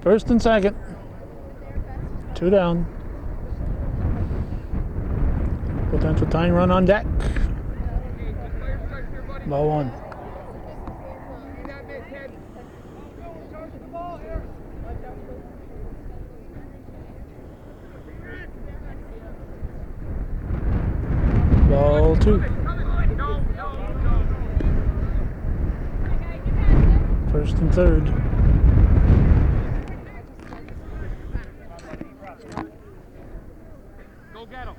First and second. 2 down. Potential tying run on deck. Ball one. Ball two. First and third. Go get him.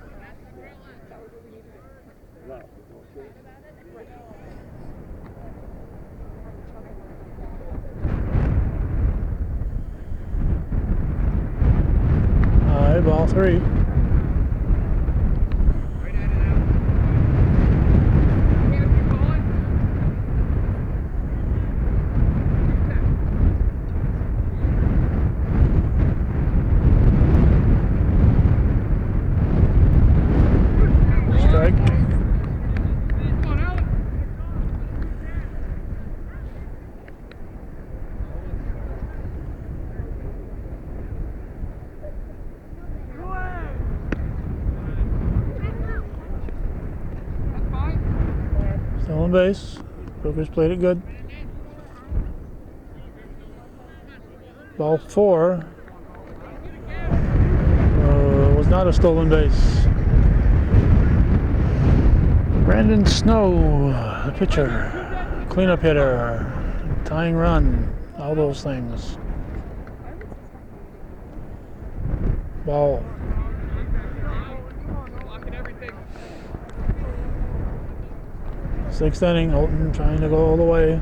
Ball three. Strike. Still on base. Cougars played it good. Ball four. Was not a stolen base. Brandon Snow, the pitcher, cleanup hitter, tying run, all those things. Ball. Sixth inning, Holton trying to go all the way.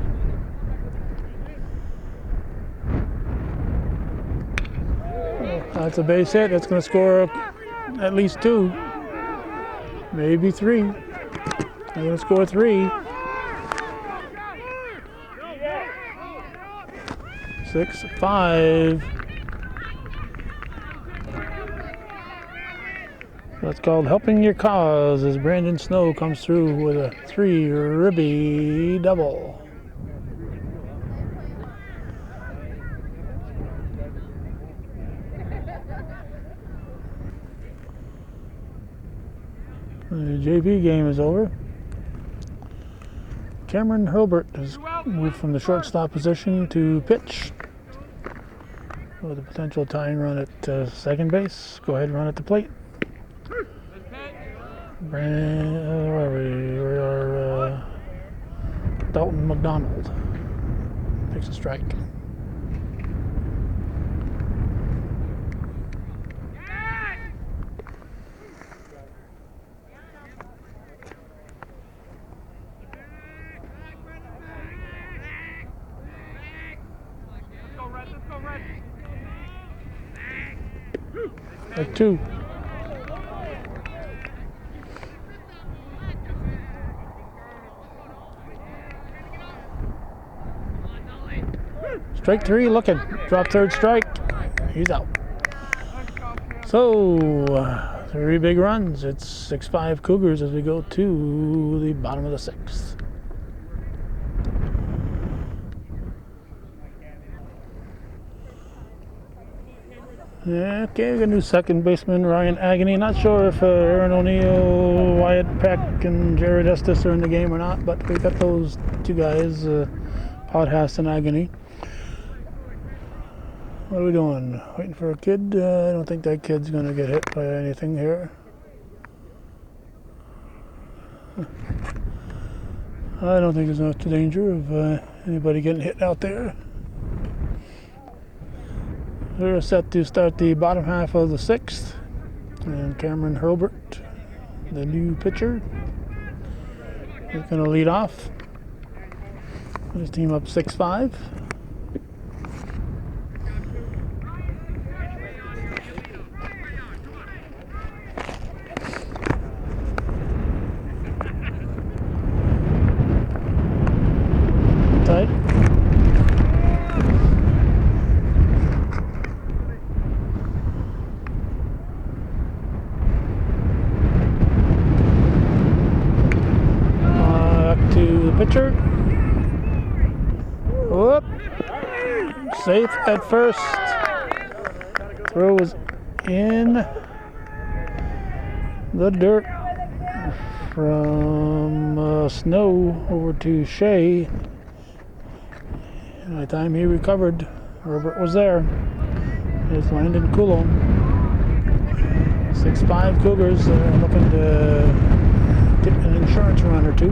That's a base hit. That's going to score at least 2, maybe 3. They're going to score 3. 6-5. That's called helping your cause as Brandon Snow comes through with a 3-ribby double. The JV game is over. Cameron Hurlbert has moved from the shortstop position to pitch with a potential tying run at second base. Go ahead and run at the plate. Where are we? We are Dalton McDonald. Takes a strike. Like 2. Strike 3 looking. Drop third strike. He's out. So 3 big runs. It's 6-5 Cougars as we go to the bottom of the 6th. Yeah, okay, we got a new second baseman, Ryan Agony. Not sure if Aaron O'Neill, Wyatt Peck, and Jared Estes are in the game or not, but we got those two guys, Podhast and Agony. What are we doing? Waiting for a kid? I don't think that kid's going to get hit by anything here. I don't think there's much danger of anybody getting hit out there. We're set to start the bottom half of the 6th. And Cameron Hurlbert, the new pitcher, is going to lead off. His team up 6-5. Tight. Back to the pitcher. Whoop. Safe at first. Throw was in the dirt from Snow over to Shea. By the time he recovered, Robert was there. There's Landon Coulomb. 6'5" Cougars looking to get an insurance run or two.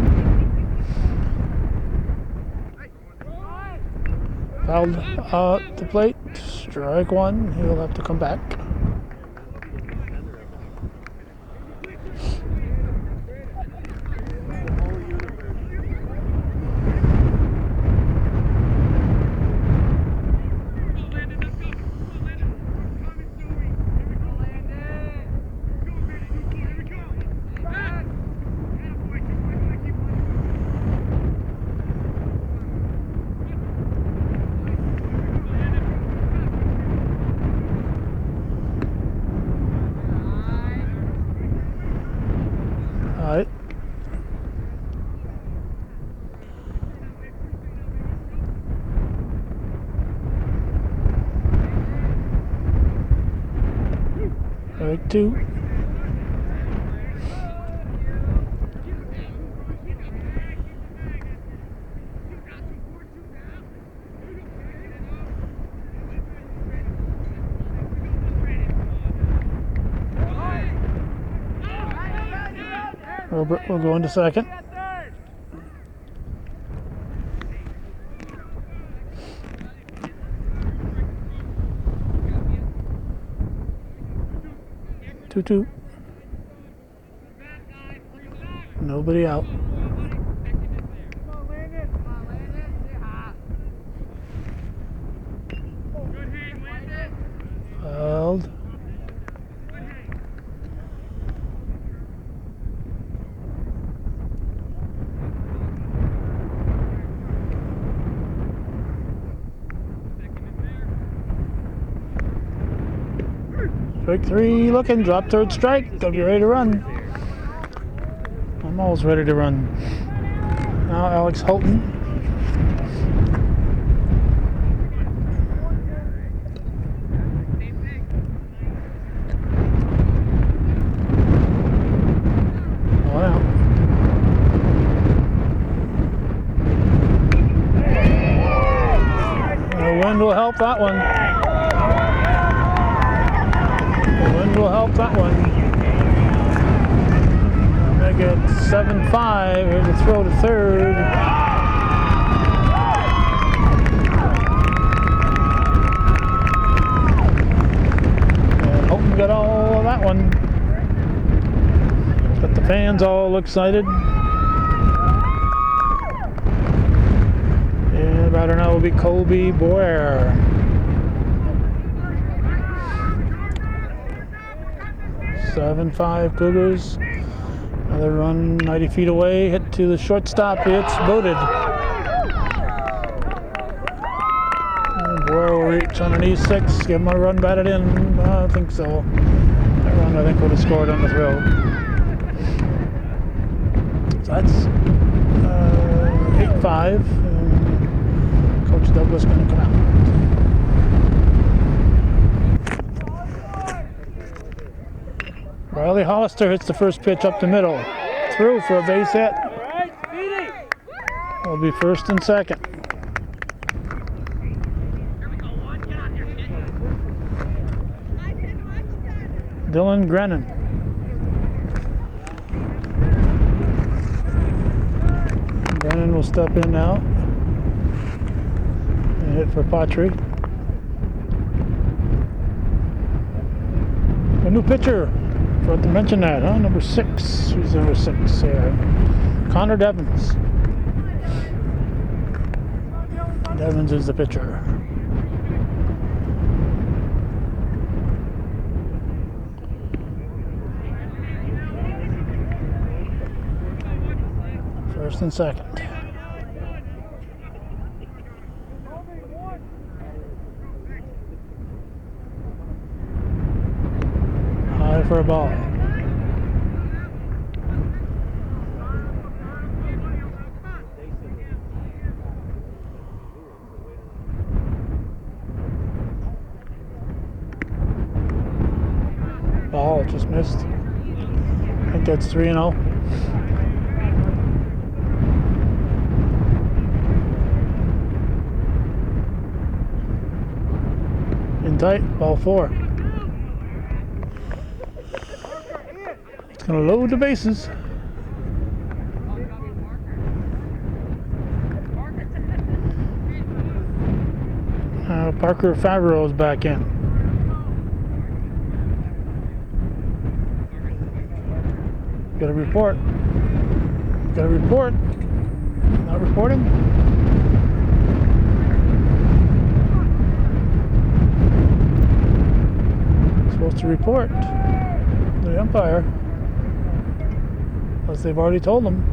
Fouled out the plate. Strike one. He'll have to come back. Alright. Strike two. Robert will go into second. Two. Nobody out. Fouled. Strike three, looking, drop third strike. They'll be ready to run. I'm almost ready to run. Now Alex Houghton. One out. The wind will help that one. Will help that one. Make it 7-5. Here's a throw to third. And Houghton got all of that one. Got the fans all excited. And batter now will be Colby Boyer. 7-5 Cougars. Another run 90 feet away, hit to the shortstop. It's booted. Boyer will reach underneath 6, give him a run batted in. I don't think so. That run I think would have scored on the throw. So that's 8-5. Coach Douglas going to come out. Riley Hollister hits the first pitch up the middle. Through for a base hit. Will be first and second. Dylan Grennan. Grennan will step in now and hit for Patry. A new pitcher. Forgot to mention that, huh? Number 6. Who's number 6 here? Connor Devins. Devins is the pitcher. First and second. High for a ball. Ball just missed. I think that's 3-0. In tight, ball 4. It's gonna load the bases. Parker Favreau's back in. Got a report. Got a report. Not reporting. Supposed to report the umpire, unless they've already told them.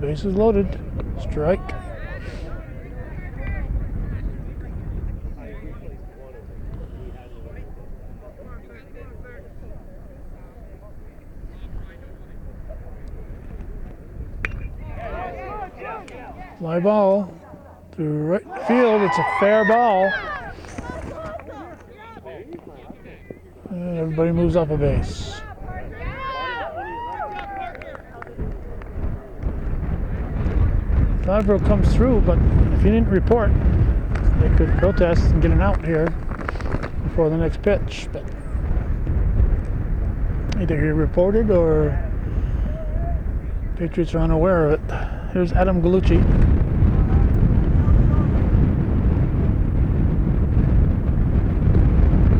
Bases loaded. Strike. Fly ball to right field. It's a fair ball. And everybody moves up a base. Favreau comes through, but if he didn't report, they could protest and get an out here before the next pitch. But either he reported or Patriots are unaware of it. Here's Adam Gallucci.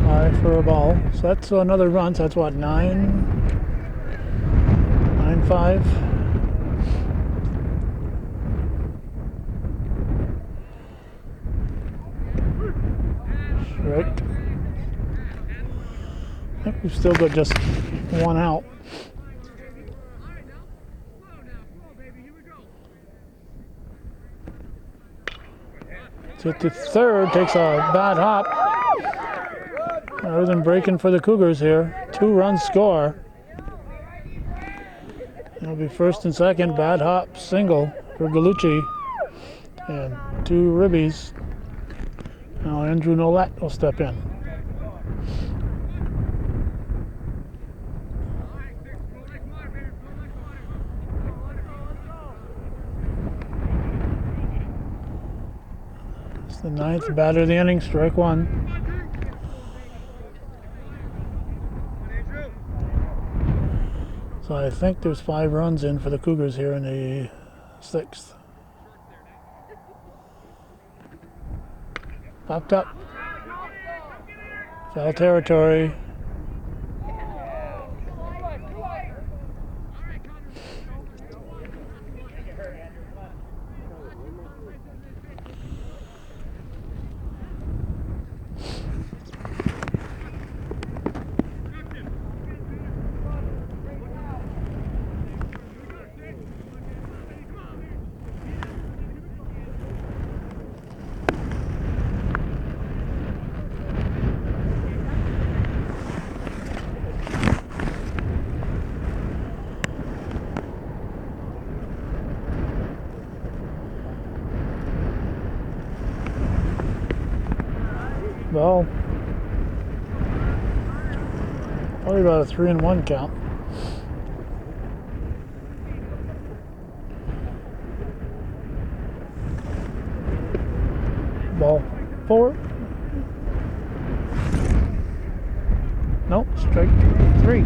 High for a ball. So that's another run. So that's what, 9-5. Right. I think we've still got just one out. So at the third, takes a bad hop. Rather than breaking for the Cougars here. 2-run score. It'll be first and second. Bad hop single for Gallucci. And 2 ribbies. Now Andrew Nolet will step in. It's the 9th batter of the inning, strike 1. So I think there's 5 runs in for the Cougars here in the 6th. Popped up. Foul territory. Ball. Probably about a 3-1 count. Ball 4. Nope, strike 3.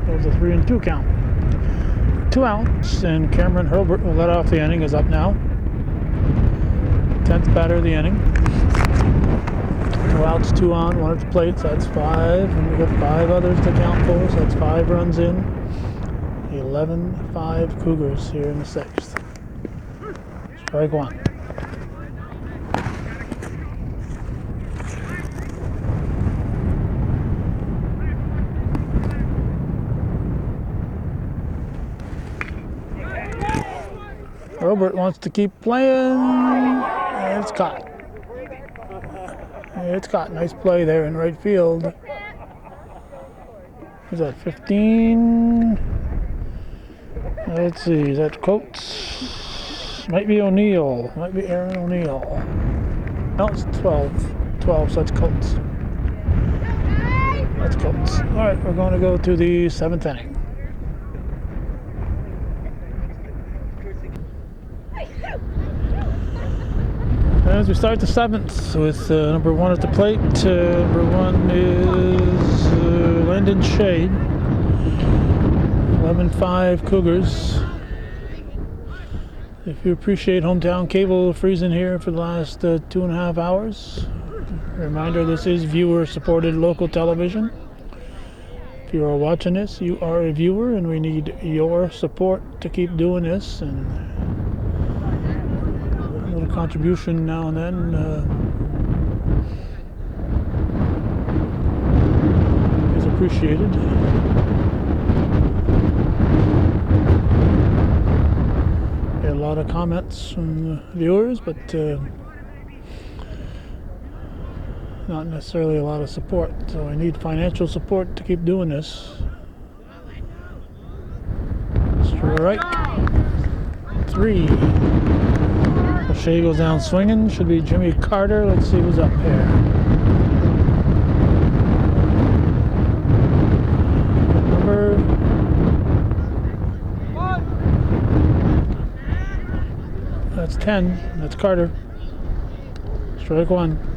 That was a 3-2 count. 2 outs, and Cameron Hurlbert will let off the inning. Is up now. 10th batter of the inning. 2 outs, 2 on, 1 at the plate, so that's 5. And we got 5 others to count for, so that's 5 runs in. 11-5 Cougars here in the 6th. Strike 1. Robert wants to keep playing, and it's caught. It's caught. Nice play there in right field. Is that 15? Let's see, is that Coates? Might be O'Neill. Might be Aaron O'Neill. No, it's 12. 12, so that's Coates. That's Coates. All right, we're going to go to the 7th inning. As we start the 7th with number 1 at the plate. Number 1 is Landon Shade. 11-5 Cougars. If you appreciate hometown cable freezing here for the last 2.5 hours, reminder, this is viewer-supported local television. If you are watching this, you are a viewer, and we need your support to keep doing this. And little contribution now and then is appreciated. Get a lot of comments from viewers, but not necessarily a lot of support. So I need financial support to keep doing this. Strike 3. Shea goes down swinging. Should be Jimmy Carter. Let's see who's up here. Number 10. That's Carter. Strike 1.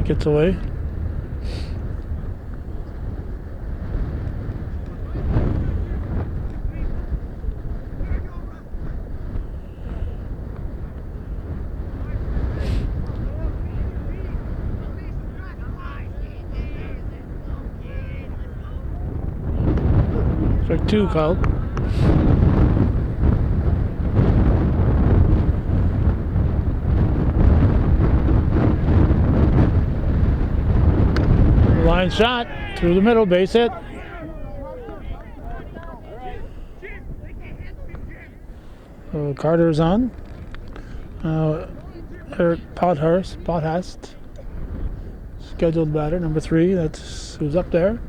Gets away. Strike 2 called. Line shot through the middle, base hit. Carter's on. Eric Pothast, scheduled batter, number 3. That's who's up there.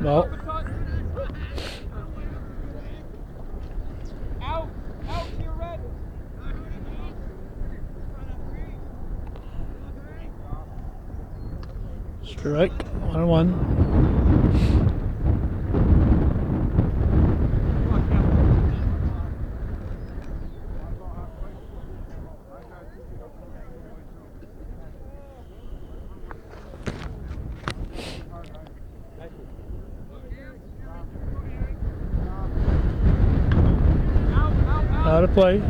Well, strike 1-1. Out of play.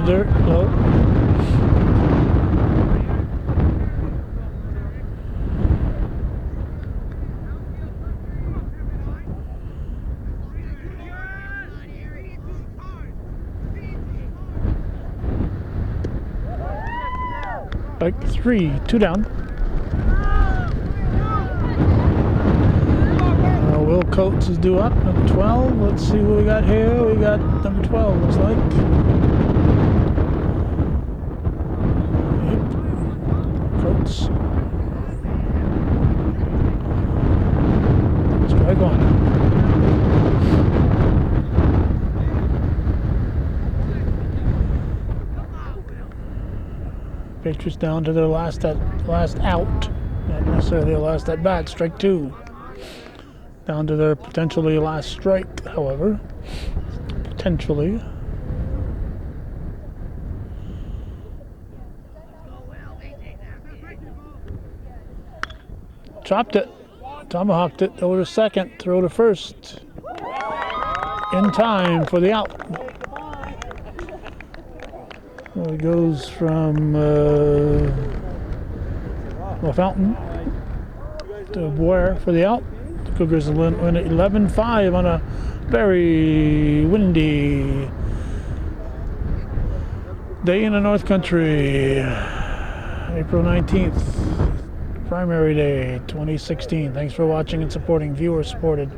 Dirt, low. Strike 3, 2 down. Will Coates is due up, number 12. Let's see what we got here. We got number 12, looks like. Yep. Coates. Strike 1. Patriots down to their last out. Not necessarily their last at bat. Strike 2. Down to their potentially last strike, however. Potentially. Chopped it. Tomahawked it over to second. Throw to first. In time for the out. Well, it goes from Fountain to Boyer for the out. The Cougars win 11-5 on a very windy day in the North Country. April 19th, primary day 2016. Thanks for watching and supporting viewer-supported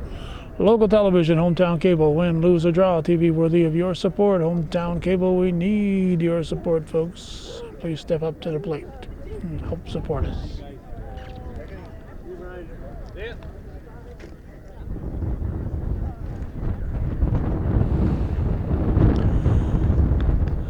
local television, hometown cable. Win, lose, or draw, TV worthy of your support. Hometown cable, we need your support, folks. Please step up to the plate and help support us.